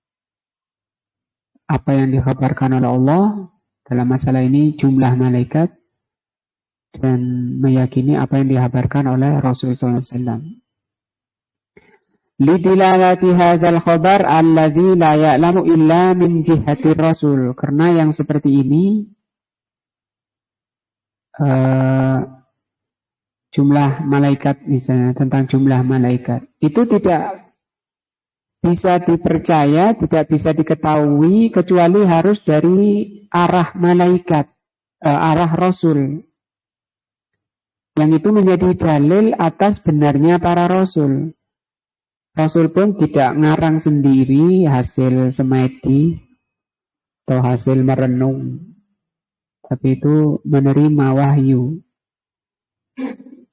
apa yang dikhabarkan oleh Allah dalam masalah ini, jumlah malaikat, dan meyakini apa yang dikhabarkan oleh Rasulullah SAW. Lidilalati hadzal khabar alladzi la ya'lamu illa min jihati Rasul. Karena yang seperti ini jumlah malaikat, misalnya tentang jumlah malaikat, itu tidak bisa dipercaya, tidak bisa diketahui kecuali harus dari arah malaikat, arah Rasul. Yang itu menjadi dalil atas benarnya para Rasul. Rasul pun tidak ngarang sendiri hasil semedi atau hasil merenung, tapi itu menerima wahyu.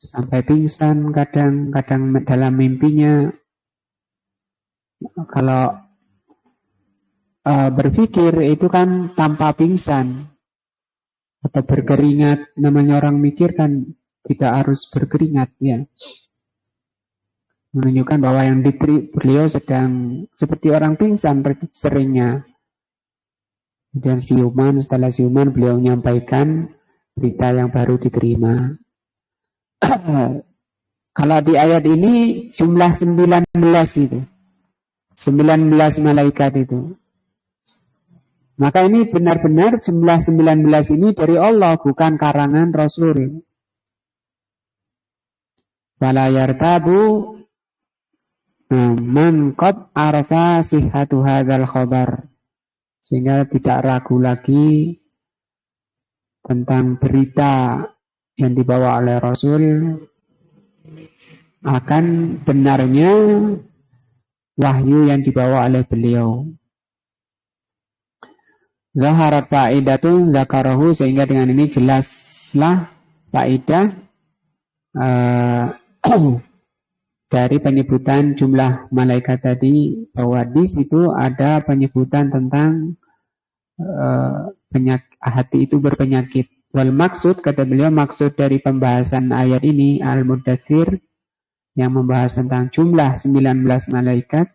Sampai pingsan kadang-kadang dalam mimpinya. Kalau berpikir itu kan tanpa pingsan atau berkeringat, namanya orang mikir kan tidak harus berkeringat ya. Menunjukkan bahwa yang beliau sedang seperti orang pingsan seringnya. Dan setelah siuman beliau menyampaikan berita yang baru diterima. Kalau di ayat ini jumlah 19 itu. 19 malaikat itu. Maka ini benar-benar jumlah 19 ini dari Allah, bukan karangan Rasul. Wala yartabu man qad arafa sihhatu hadzal khabar. Sehingga tidak ragu lagi tentang berita yang dibawa oleh Rasul akan benarnya wahyu yang dibawa oleh beliau. Zaharat fa'idatun zakarahu, sehingga dengan ini jelaslah fa'idah dari penyebutan jumlah malaikat tadi, bahwa di situ ada penyebutan tentang hati itu berpenyakit. Wal maksud, kata beliau, maksud dari pembahasan ayat ini Al-Mudaththir yang membahas tentang jumlah 19 malaikat,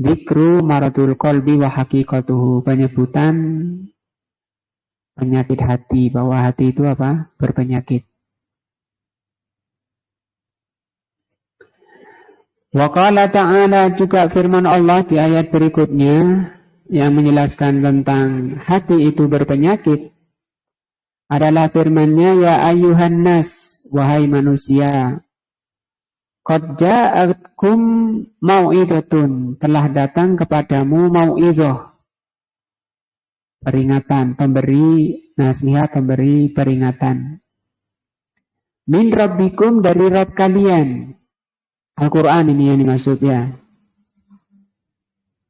dzikru maradul qalbi wa haqiqatuhu, penyebutan penyakit hati, bahwa hati itu apa? Berpenyakit. Wa qala ta'ala, juga firman Allah di ayat berikutnya yang menjelaskan tentang hati itu berpenyakit adalah firman-Nya, ya ayyuhan nas, wahai manusia, qad ja'atkum mau'izatun, telah datang kepadamu mau'izah, peringatan, pemberi nasihat, pemberi peringatan, min rabbikum, dari Rabb kalian. Al-Quran ini yang dimaksud ya.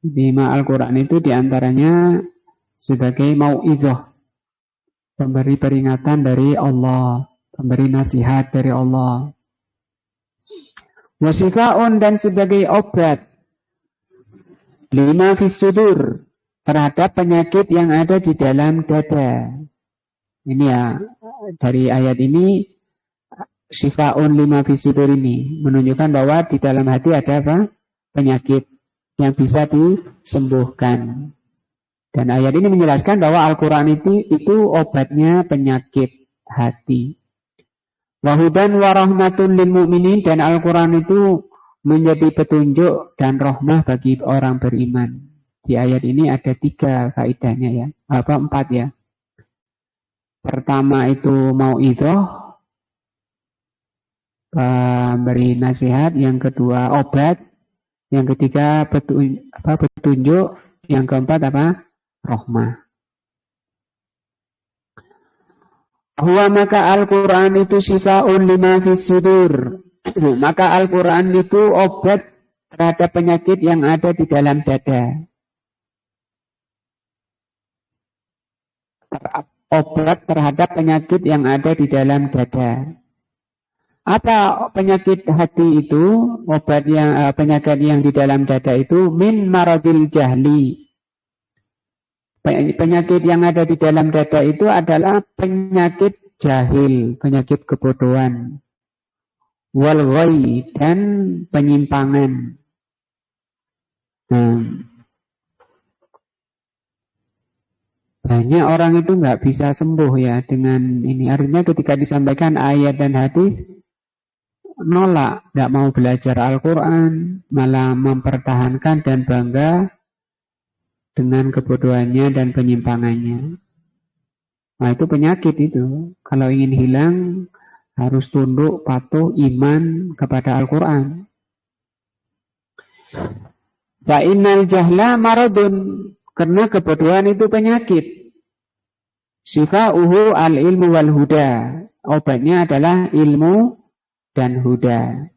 Bima Al-Quran itu diantaranya sebagai mau'izah, pemberi peringatan dari Allah, pemberi nasihat dari Allah. Wasifaun, dan sebagai obat, lima fis sudur, terhadap penyakit yang ada di dalam dada. Ini ya, dari ayat ini sifaun lima fis sudur ini menunjukkan bahwa di dalam hati ada apa? Penyakit yang bisa disembuhkan. Dan ayat ini menjelaskan bahwa Al-Quran itu obatnya penyakit hati. Wahudan warahmatun lil mu'minin, dan Al-Quran itu menjadi petunjuk dan rahmah bagi orang beriman. Di ayat ini ada 3 faedahnya ya. 4 ya. Pertama itu mau'izah, beri nasihat. Yang kedua obat. Yang ketiga petunjuk. Yang keempat rahmah. Huwa, maka Al-Quran itu sifaun lima fis sudur. Maka Al-Quran itu obat terhadap penyakit yang ada di dalam dada. Obat terhadap penyakit yang ada di dalam dada. Apa penyakit hati itu? Obat yang penyakit yang di dalam dada itu min maradil jahli. Penyakit yang ada di dalam dada itu adalah penyakit jahil, penyakit kebodohan. Wal ghai, dan penyimpangan. Banyak orang itu nggak bisa sembuh ya dengan ini. Artinya ketika disampaikan ayat dan hadis, nolak, nggak mau belajar Al-Quran, malah mempertahankan dan bangga dengan kebodohannya dan penyimpangannya. Nah itu penyakit itu. Kalau ingin hilang harus tunduk, patuh, iman kepada Al-Quran. Fa innal jahla maradun, karena kebodohan itu penyakit. Sifa'uhu al-ilmu wal huda, obatnya adalah ilmu dan huda.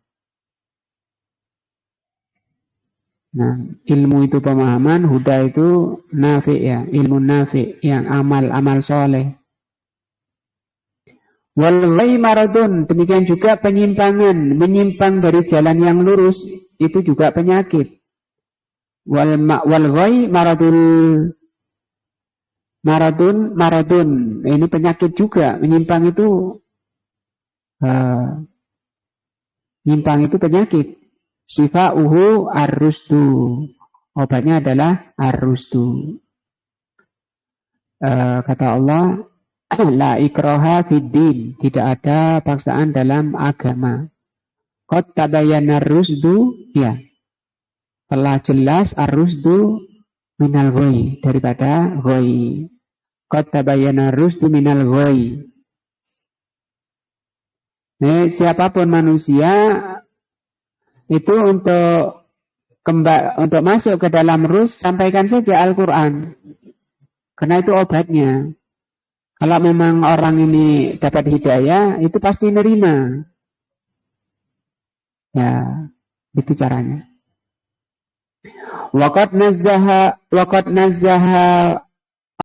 Nah, ilmu itu pemahaman, huda itu nafi ya, ilmu nafi, yang amal soleh. Wal ghai maradun, demikian juga penyimpangan, menyimpang dari jalan yang lurus, itu juga penyakit. Wal ghai maradun, ini penyakit juga, menyimpang itu penyakit. Sifa'uhu ar-rusdu, obatnya adalah ar-rusdu. Kata Allah, La ikraha fiddin, tidak ada paksaan dalam agama. Qad tabayyana rusdu, ya, telah jelas ar-rusdu minal ghoi, daripada ghoi. Qad tabayyana rusdu minal ghoi. Siapapun manusia itu untuk masuk ke dalam rus, sampaikan saja Al-Quran, karena itu obatnya. Kalau memang orang ini dapat hidayah, itu pasti nerima. Ya, itu caranya. Waqad nazzaha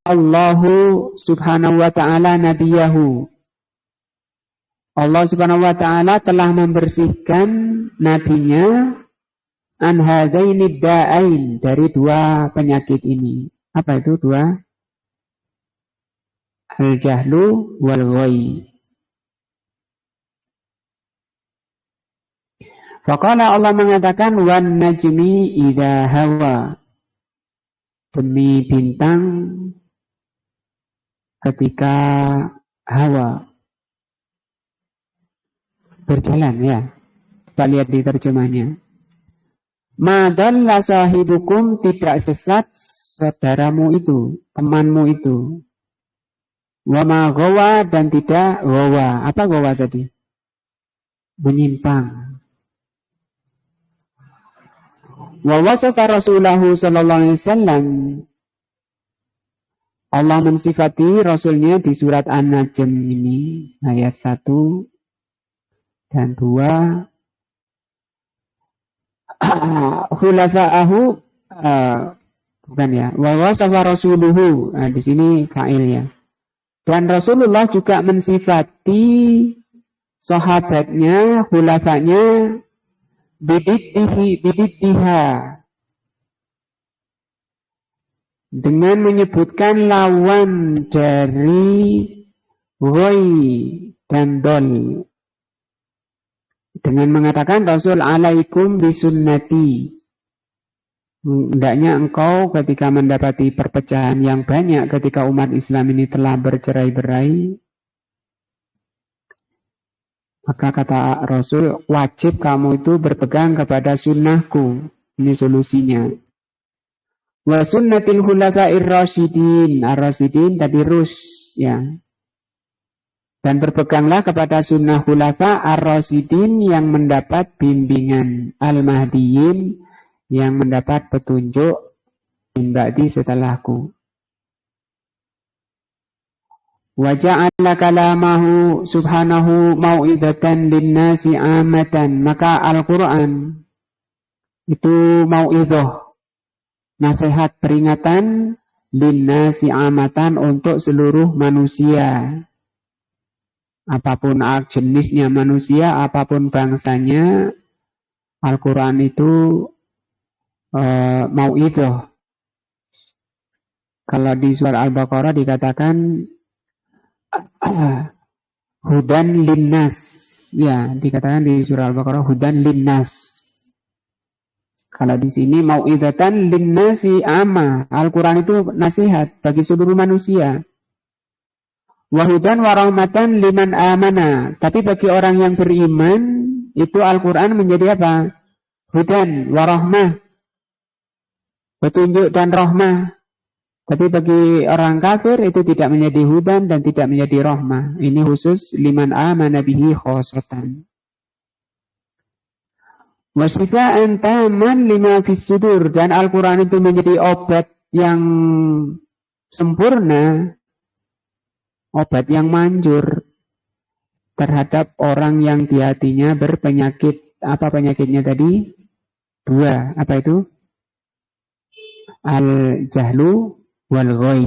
Allahu subhanahu wa ta'ala nabiyahu. Allah subhanahu wa ta'ala telah membersihkan nabinya an hadaini da'ain, dari dua penyakit ini. Apa itu dua? Al-jahlu wal ghoi. Faqala, Allah mengatakan, wan najmi idza hawa, demi bintang ketika hawa berjalan, ya. Kita lihat di terjemahnya. Ma dalla sahibukum, tidak sesat saudaramu itu, temanmu itu. Wa ma ghawa, dan tidak ghawa. Apa ghawa tadi? Menyimpang. Wa wasafa rasulahu sallallahu alaihi wasallam, Allah mensifati Rasulnya di surat An-Najm ini, ayat 1 dan 2. Khulafa'ahu, bukan ya, wa wasafa rasuluhu, di sini fa'ilnya. Dan Rasulullah juga mensifati sahabatnya, khulafanya, bididdiha, dengan menyebutkan lawan dari ghoi dan dol, dengan mengatakan Rasul alaikum bisunnati, hendaknya engkau ketika mendapati perpecahan yang banyak, ketika umat Islam ini telah bercerai-berai, maka kata Rasul, wajib kamu itu berpegang kepada sunnahku. Ini solusinya. Wa sunnatil khulafa'ir rasyidin, ar-rasyidin tadi rus, ya. Dan berpeganglah kepada sunnah khulafa ar-rasyidin yang mendapat bimbingan, al-mahdiyin yang mendapat petunjuk min ba'di setelahku. Wa ja'ala kalamahu subhanahu mau'idatan linnasi amatan, maka Al-Quran itu mau'idah, nasihat peringatan, linnasi amatan, untuk seluruh manusia. Apapun jenisnya manusia, apapun bangsanya, Al-Quran itu mau'idah. Kalau di surat Al-Baqarah dikatakan hudan linnas, ya, dikatakan di surah Al-Baqarah hudan linnas. Kalau di sini mau'idatan linnasi amma, Al-Quran itu nasihat bagi seluruh manusia. Wahudan warahmatan liman amana, tapi bagi orang yang beriman itu Al-Quran menjadi apa? Hudan warahmah, petunjuk dan rahmah. Tapi bagi orang kafir itu tidak menjadi hudan dan tidak menjadi rahmah. Ini khusus liman amana bihi khosatan. Wasifa'an taman lima fis sudur, dan Al-Quran itu menjadi obat yang sempurna, obat yang manjur terhadap orang yang di hatinya berpenyakit. Apa penyakitnya tadi? Dua. Apa itu? Al-jahlu wal ghoi,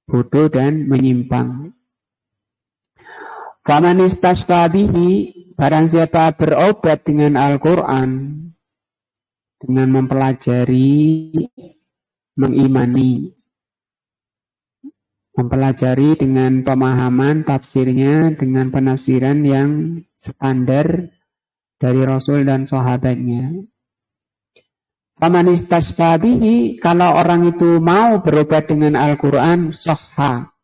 bodoh dan menyimpang. Faman istasqa bihi, barang siapa berobat dengan Al-Quran, dengan mempelajari, mengimani, mempelajari dengan pemahaman tafsirnya, dengan penafsiran yang standar dari Rasul dan sahabatnya. Faman istasqa bihi, kalau orang itu mau berobat dengan Al-Quran, sahha,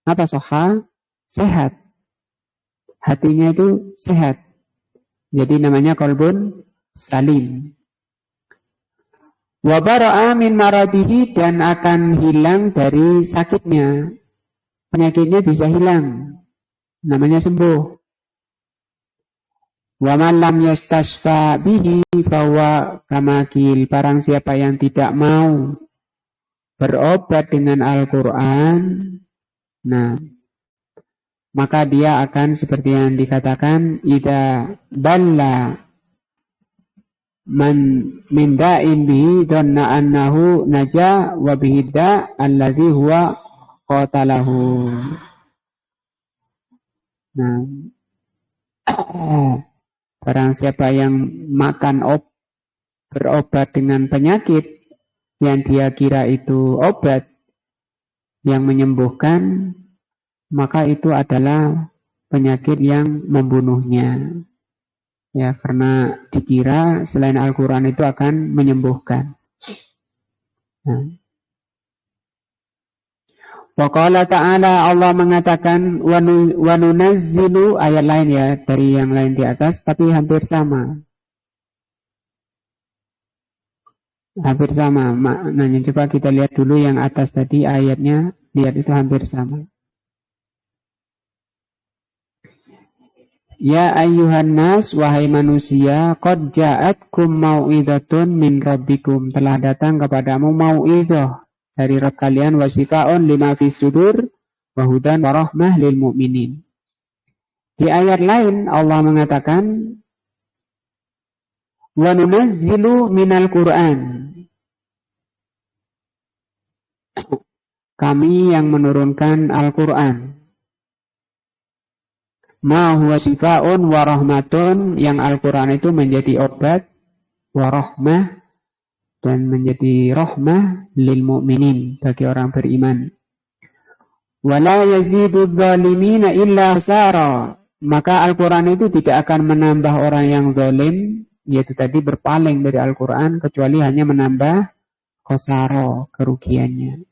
Apa soha? Sehat. Hatinya itu sehat. Jadi namanya qalbun salim. Wa bara'a min maradihi, dan akan hilang dari sakitnya. Penyakitnya bisa hilang. Namanya sembuh. Wa man lam yastasfa bihi fahuwa kamakil. Barang siapa yang tidak mau berobat dengan Al-Quran, nah, maka dia akan seperti yang dikatakan, idza balla man min da'in bihi dhanna annahu naja wa bihi da' alladhi huwa qatalahu. Nah, barang siapa yang makan berobat dengan penyakit yang dia kira itu obat yang menyembuhkan, maka itu adalah penyakit yang membunuhnya. Ya, karena dikira selain Al-Quran itu akan menyembuhkan. Nah. Wa qala ta'ala, Allah mengatakan, wa nunazzilu, ayat lain ya, dari yang lain di atas, tapi hampir sama. Hampir sama maknanya. Coba kita lihat dulu yang atas tadi ayatnya, lihat itu hampir sama. Ya ayyuhan nas, wahai manusia, qad ja'atkum mau'idhatun min rabbikum, telah datang kepadamu mau'idhah dari Rabb kalian, wasifaun lima fis sudur wa hudan wa rahmah lil mu'minin. Di ayat lain Allah mengatakan, wa nunazzilu minal Qur'an, kami yang menurunkan Al-Quran. Ma huwa sifaun wa rahmatun, yang Al-Quran itu menjadi obat, wa rahmah, dan menjadi rahmah lil mu'minin, bagi orang beriman. Wa la yazidu dhalimina illa khasara, maka Al-Quran itu tidak akan menambah orang yang zalim, yaitu tadi berpaling dari Al-Quran, kecuali hanya menambah khasara, kerugiannya.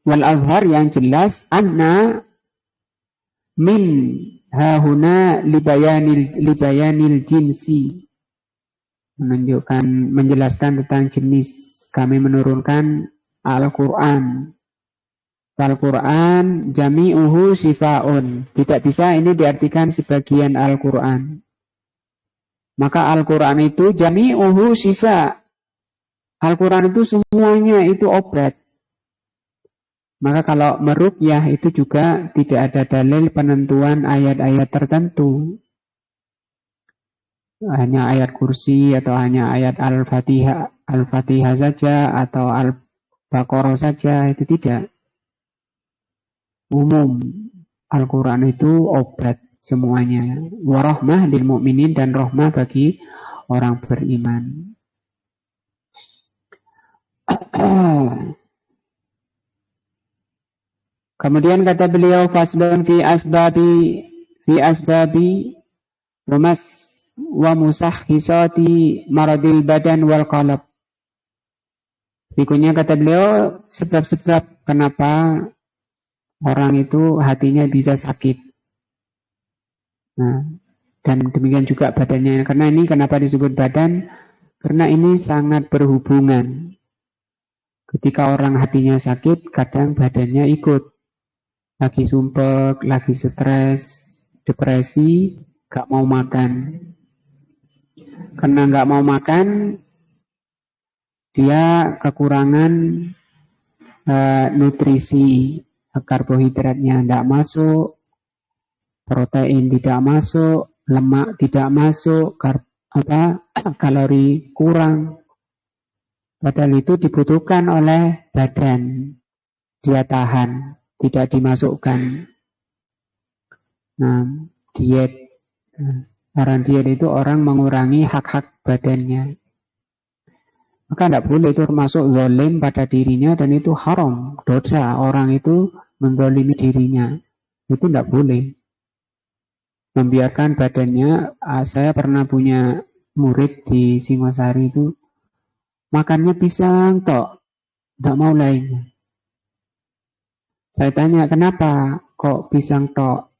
Wal azhar, yang jelas, anna min hahuna libayanil jinsi, menjelaskan tentang jenis. Kami menurunkan Al-Quran. Al-Quran jami'uhu sifaun, tidak bisa ini diartikan sebagian Al-Quran. Maka Al-Quran itu jami'uhu sifa, Al-Quran itu semuanya itu obat. Maka kalau meruqyah itu juga tidak ada dalil penentuan ayat-ayat tertentu. Hanya ayat kursi atau hanya ayat Al-Fatihah saja atau Al-Baqarah saja, itu tidak. Umum, Al-Quran itu obat semuanya. Warahmah lil mu'minin, dan rahmah bagi orang beriman. Kemudian kata beliau, faslun fi asbabi rumas wa musahhisati maradil badan wal qalb. Berikutnya kata beliau, sebab-sebab kenapa orang itu hatinya bisa sakit. Nah, dan demikian juga badannya. Karena ini kenapa disebut badan? Karena ini sangat berhubungan. Ketika orang hatinya sakit, kadang badannya ikut. Lagi sumpek, lagi stres, depresi, gak mau makan. Karena gak mau makan, dia kekurangan nutrisi, karbohidratnya tidak masuk, protein tidak masuk, lemak tidak masuk, kalori kurang. Padahal itu dibutuhkan oleh badan, dia tahan, tidak dimasukkan. Nah, diet. Orang diet itu orang mengurangi hak-hak badannya. Maka tidak boleh, itu termasuk zalim pada dirinya, dan itu haram, dosa. Orang itu menzalimi dirinya, itu tidak boleh. Membiarkan badannya. Saya pernah punya murid di Singosari itu, makannya pisang tok, tidak mau lainnya. Saya tanya, kenapa kok pisang tok?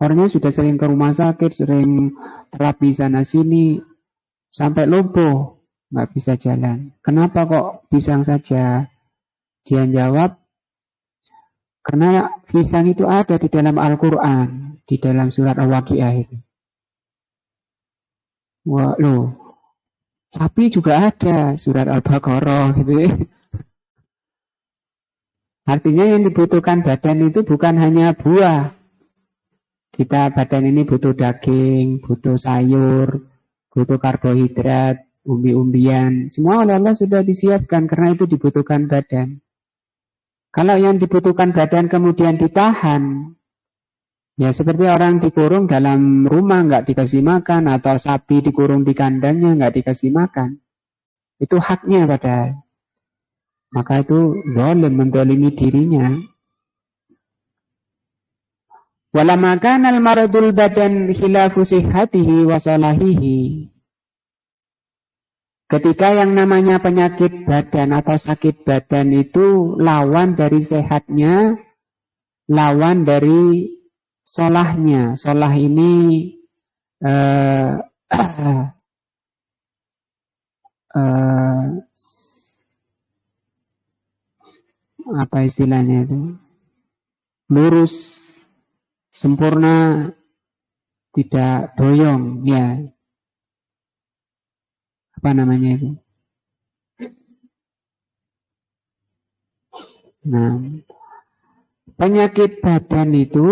Orangnya sudah sering ke rumah sakit, sering terapi sana sini, sampai lumpuh, nggak bisa jalan. Kenapa kok pisang saja? Dia jawab, karena pisang itu ada di dalam Al-Quran, di dalam surat Al-Waqiah itu. Wah, loh, sapi juga ada, surat Al-Baqarah gitu ya. Artinya yang dibutuhkan badan itu bukan hanya buah. Kita badan ini butuh daging, butuh sayur, butuh karbohidrat, umbi-umbian. Semua oleh Allah sudah disiapkan karena itu dibutuhkan badan. Kalau yang dibutuhkan badan kemudian ditahan, ya seperti orang dikurung dalam rumah nggak dikasih makan, atau sapi dikurung di kandangnya nggak dikasih makan. Itu haknya padahal. Maka itu zalim, mendolimi dirinya. Walamma kana al-maradul badan khilafu sihhatihi wa salahihi. Ketika yang namanya penyakit badan atau sakit badan itu lawan dari sehatnya, lawan dari solahnya. Solah ini apa istilahnya itu? Lurus, sempurna, tidak doyong, ya. Apa namanya itu? Nah, penyakit badan itu,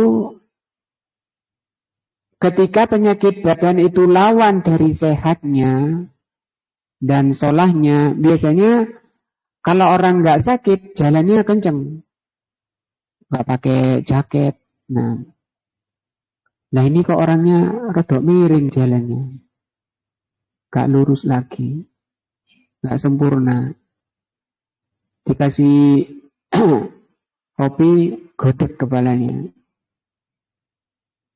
ketika penyakit badan itu lawan dari sehatnya dan solahnya, biasanya kalau orang nggak sakit, jalannya kenceng, nggak pakai jaket. Nah ini kok orangnya rodok miring jalannya, nggak lurus lagi, nggak sempurna. Dikasih kopi, godek kepalanya,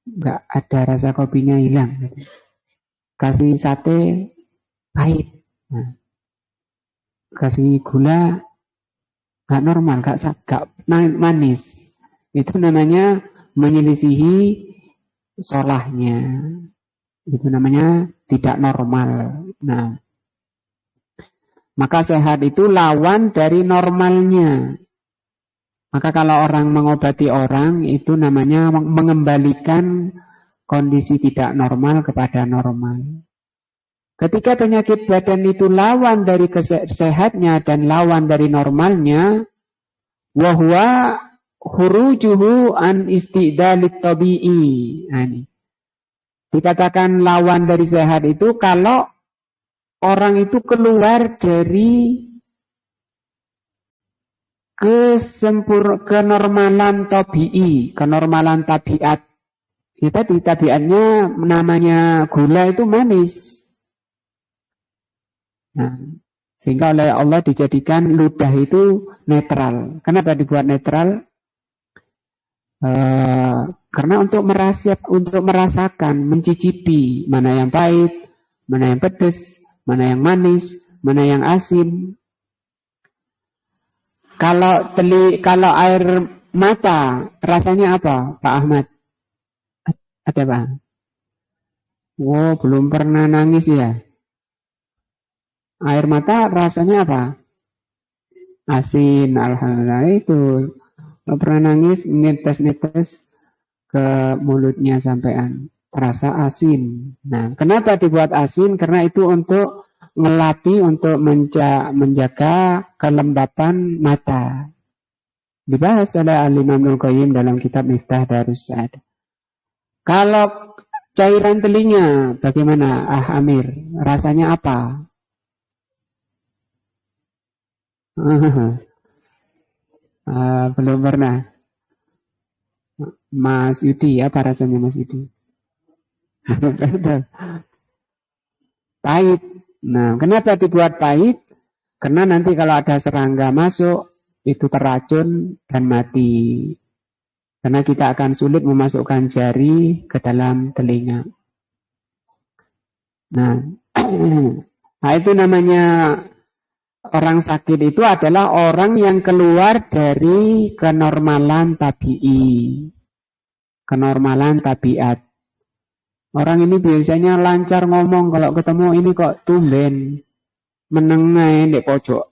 nggak ada rasa kopinya, hilang. Kasih sate, pahit. Nah, kasih gula, nggak normal, nggak manis. Itu namanya menyelisihi solahnya. Itu namanya tidak normal. Nah, maka sehat itu lawan dari normalnya. Maka kalau orang mengobati orang, itu namanya mengembalikan kondisi tidak normal kepada normal. Ketika penyakit badan itu lawan dari sehatnya dan lawan dari normalnya, wahwa khurujuhu an istidalit tabi'i. Nah, ini dikatakan lawan dari sehat itu kalau orang itu keluar dari kenormalan tabi'i, kenormalan tabiat. Kita di tabiatnya namanya gula itu manis. Nah, sehingga oleh Allah dijadikan ludah itu netral. Kenapa dibuat netral? Karena untuk merasakan, mencicipi mana yang pahit, mana yang pedas, mana yang manis, mana yang asin. Kalau air mata rasanya apa, Pak Ahmad? Ada Pak? Wow, belum pernah nangis ya? Air mata rasanya apa? Asin, alhamdulillah itu. Kalau pernah nangis, netes-netes ke mulutnya sampean, terasa asin. Nah, kenapa dibuat asin? Karena itu untuk melatih, untuk menjaga kelembapan mata. Dibahas oleh Al-Imam Ibnul Qayyim dalam kitab Miftah Darus Sa'adah. Kalau cairan telinga, bagaimana? Amir, rasanya apa? Belum pernah. Mas Yudi, apa rasanya Mas Yudi? Pahit. Nah, kenapa dibuat pahit? Karena nanti kalau ada serangga masuk, itu terracun dan mati. Karena kita akan sulit memasukkan jari ke dalam telinga. Nah, itu namanya Orang sakit itu adalah orang yang keluar dari kenormalan tabi'i, kenormalan tabiat. Orang ini biasanya lancar ngomong, kalau ketemu ini kok tumben menengai di pojok.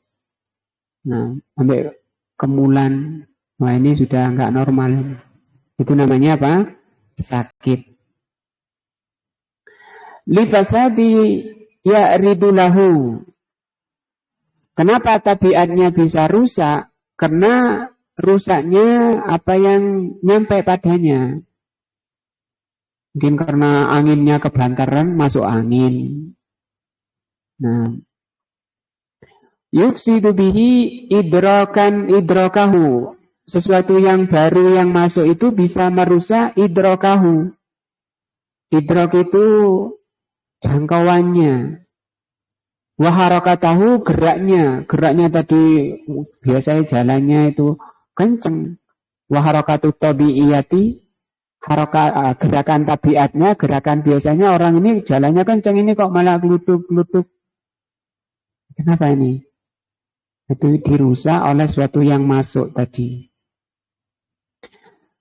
Nah, sampai kemulan. Wah, ini sudah nggak normal. Itu namanya apa? Sakit. Lifasadi ya'ridulahu. Kenapa tabiatnya bisa rusak? Karena rusaknya apa yang nyampe padanya. Mungkin karena anginnya kebantaran, masuk angin. Nah, yufsidu bihi idrakahu. Sesuatu yang baru yang masuk itu bisa merusak idrakahu. Idrak itu jangkauannya. Waharakatahu geraknya. Geraknya tadi biasanya jalannya itu kenceng. Waharakatu tabi'iyati gerakan tabiatnya, gerakan biasanya orang ini jalannya kenceng, ini kok malah geluduk-geluduk. Kenapa ini? Itu dirusak oleh sesuatu yang masuk tadi.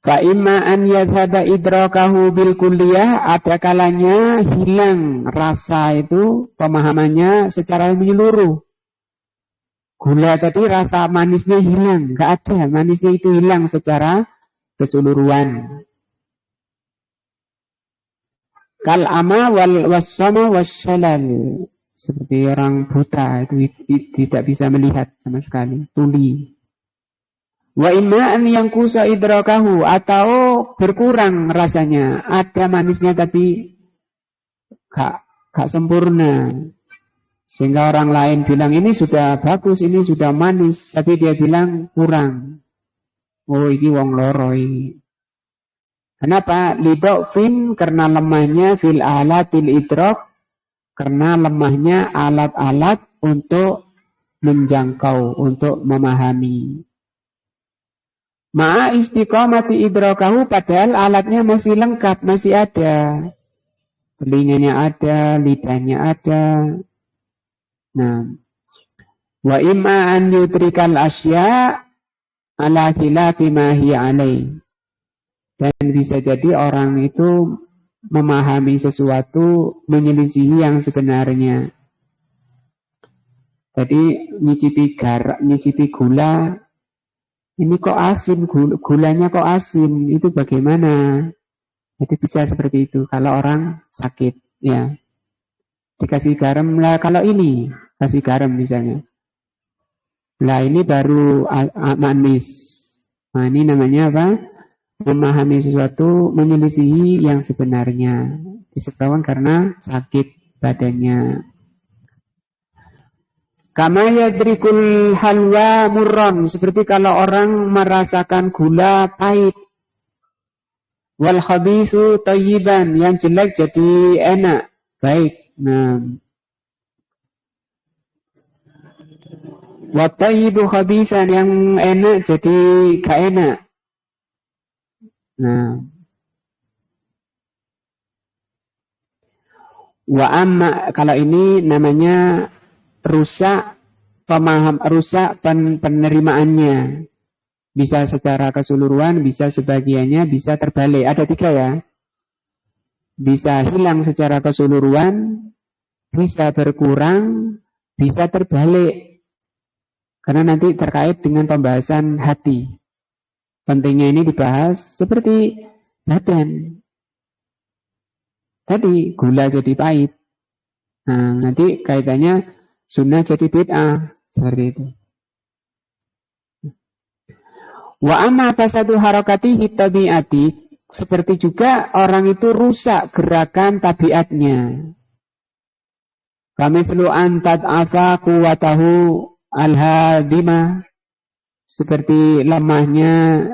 Fa imma an yadhhaba idrakahu bil kulliyah, ada kalanya hilang rasa itu, pemahamannya secara menyeluruh. Gula tadi rasa manisnya hilang, enggak ada, manisnya itu hilang secara keseluruhan. Kal ama wal wassama wassalal, seperti orang buta itu tidak bisa melihat sama sekali, tuli. Wa imma an yanqusa idrakahu, atau berkurang rasanya, ada manisnya tapi gak sempurna, sehingga orang lain bilang ini sudah bagus, ini sudah manis, tapi dia bilang kurang. Oh, ini wong loro ini. Kenapa? Lidofin, karena lemahnya fil alatil idrok, karena lemahnya alat-alat untuk menjangkau, untuk memahami. Ma'a istiqomati idrakahu, padahal alatnya masih lengkap, masih ada. Telinganya ada, lidahnya ada. Nah, wa imma an yutrikal asya ala khilafi ma hiya alaih. Dan bisa jadi orang itu memahami sesuatu menyelisihi yang sebenarnya. Jadi nyicipi gula, ini kok asin, gulanya kok asin, itu bagaimana? Itu bisa seperti itu kalau orang sakit, ya. Dikasih garam lah, kalau ini kasih garam misalnya. Lah ini baru manis. Nah, ini namanya apa? Memahami sesuatu menyelisihi yang sebenarnya, disebabkan karena sakit badannya. Kama yadrikul halwa murron, seperti kalau orang merasakan gula pahit. Wal khabisu thayyiban, yang jelek jadi enak, baik. Nah, wa thayyibu khabisan, yang enak jadi gak enak. Nah, wa amma, kalau ini namanya rusak penerimaannya. Bisa secara keseluruhan, bisa sebagiannya, bisa terbalik. Ada 3 ya. Bisa hilang secara keseluruhan, bisa berkurang, bisa terbalik. Karena nanti terkait dengan pembahasan hati. Pentingnya ini dibahas seperti badan. Tadi gula jadi pahit. Nah, nanti kaitannya sunnah jadi bid'ah. Seperti itu. Wa amma fasadu harakatihi tabi'ati, seperti juga orang itu rusak gerakan tabiatnya. Kamithlu an tad'afa quwwatahu al-hadimah, seperti lemahnya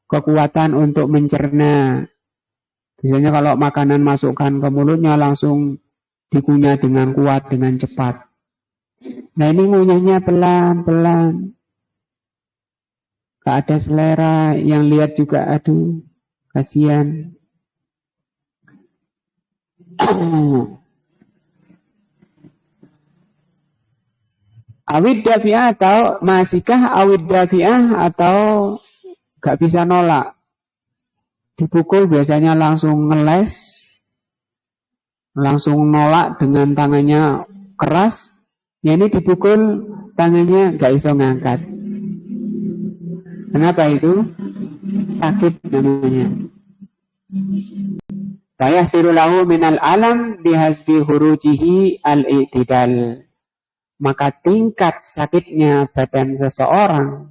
kekuatan untuk mencerna. Biasanya kalau makanan masukkan ke mulutnya langsung dikunyah dengan kuat, dengan cepat. Nah, ini ngunyahnya pelan-pelan. Gak ada selera, yang lihat juga aduh, kasihan. Awid dafi'ah atau masikah awid dafi'ah atau gak bisa nolak. Dipukul biasanya langsung ngeles, langsung nolak dengan tangannya keras. Ya ini dipukul tangannya gak bisa ngangkat. Kenapa itu? Sakit namanya. Fayahsilu lahu minal alam bihasbi hurujihi al-i'tidal. Maka tingkat sakitnya badan seseorang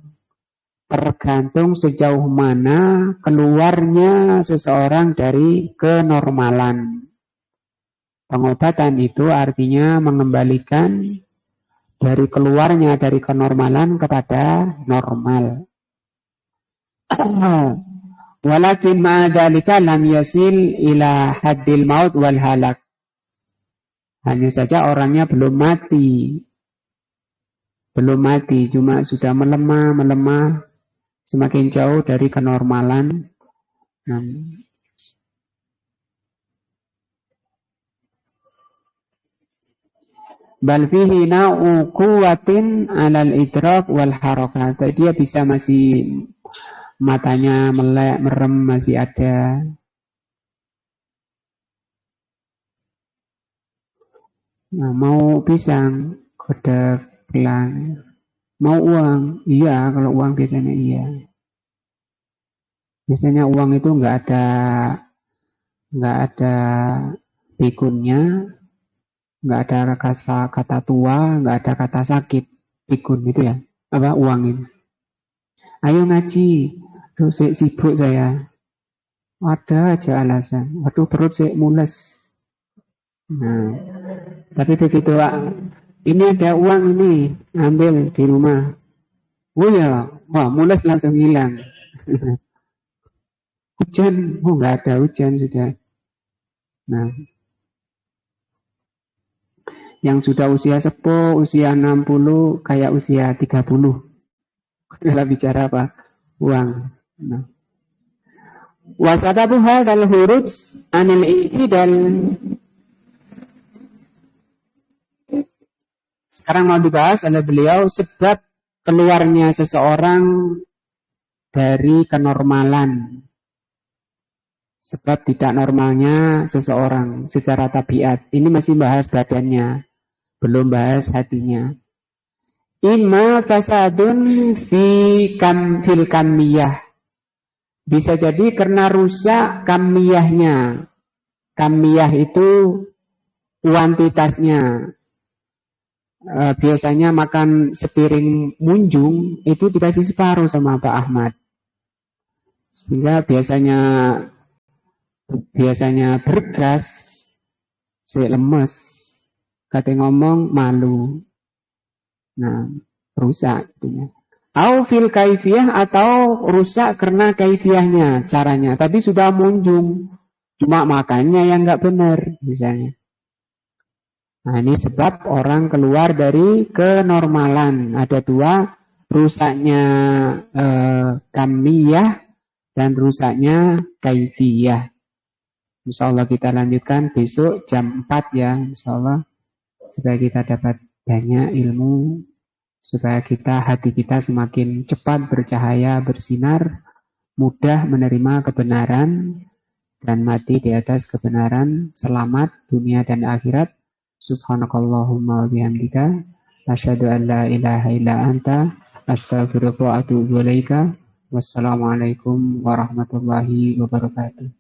tergantung sejauh mana keluarnya seseorang dari kenormalan. Pengobatan itu artinya mengembalikan dari keluarnya dari kenormalan kepada normal. Walakin ma'adhalika lam yasil ila haddil maut wal halak. Hanya saja orangnya belum mati. Belum mati, cuma sudah melemah, semakin jauh dari kenormalan. Bal fihi na'u quwwatin 'alal idrak wal harakat. Dia bisa masih matanya melek, merem masih ada. Nah, mau pisang, godek, gelang. Mau uang? Iya, kalau uang biasanya iya. Biasanya uang itu nggak ada pikunnya, nggak ada kata tua, nggak ada kata sakit. Pikun itu ya, apa uang ini? Ayo ngaji, tuh sibuk saya. Ada aja alasan. Waduh perut saya mules. Nah, tapi begitu Pak, ini ada uang ini, ambil di rumah. Oh ya, wah mules langsung hilang. Hujan, oh nggak ada hujan sudah. Nah, yang sudah usia sepuh, usia 60, kayak usia 30. Kalau bicara apa? Uang. Nah. Wasadabu hadzal huruj anil i'tidal. Sekarang mau dibahas oleh beliau sebab keluarnya seseorang dari kenormalan. Sebab tidak normalnya seseorang secara tabiat. Ini masih bahas badannya, belum bahas hatinya. Imma fasadun fil kamiyah. Bisa jadi karena rusak kamiyahnya. Kamiyah itu kuantitasnya. Biasanya makan sepiring munjung itu dikasih separuh sama Pak Ahmad. Sehingga biasanya bergas, saya lemes, kata ngomong malu. Nah, rusak intinya. Au fil kaifiyah atau rusak karena kaifiyahnya, caranya. Tadi sudah munjung, cuma makannya yang nggak benar, misalnya. Nah, ini sebab orang keluar dari kenormalan. Ada dua, rusaknya kamiyah dan rusaknya kaifiyah. Insya Allah kita lanjutkan besok jam 4 ya, insya Allah. Supaya kita dapat banyak ilmu, supaya hati kita semakin cepat bercahaya, bersinar, mudah menerima kebenaran, dan mati di atas kebenaran, selamat dunia dan akhirat. Subhanakallahumma wa bihamdika, asyhadu an la ilaha illa anta, astaghfiruka wa atubu ilaika. Wassalamualaikum warahmatullahi wabarakatuh.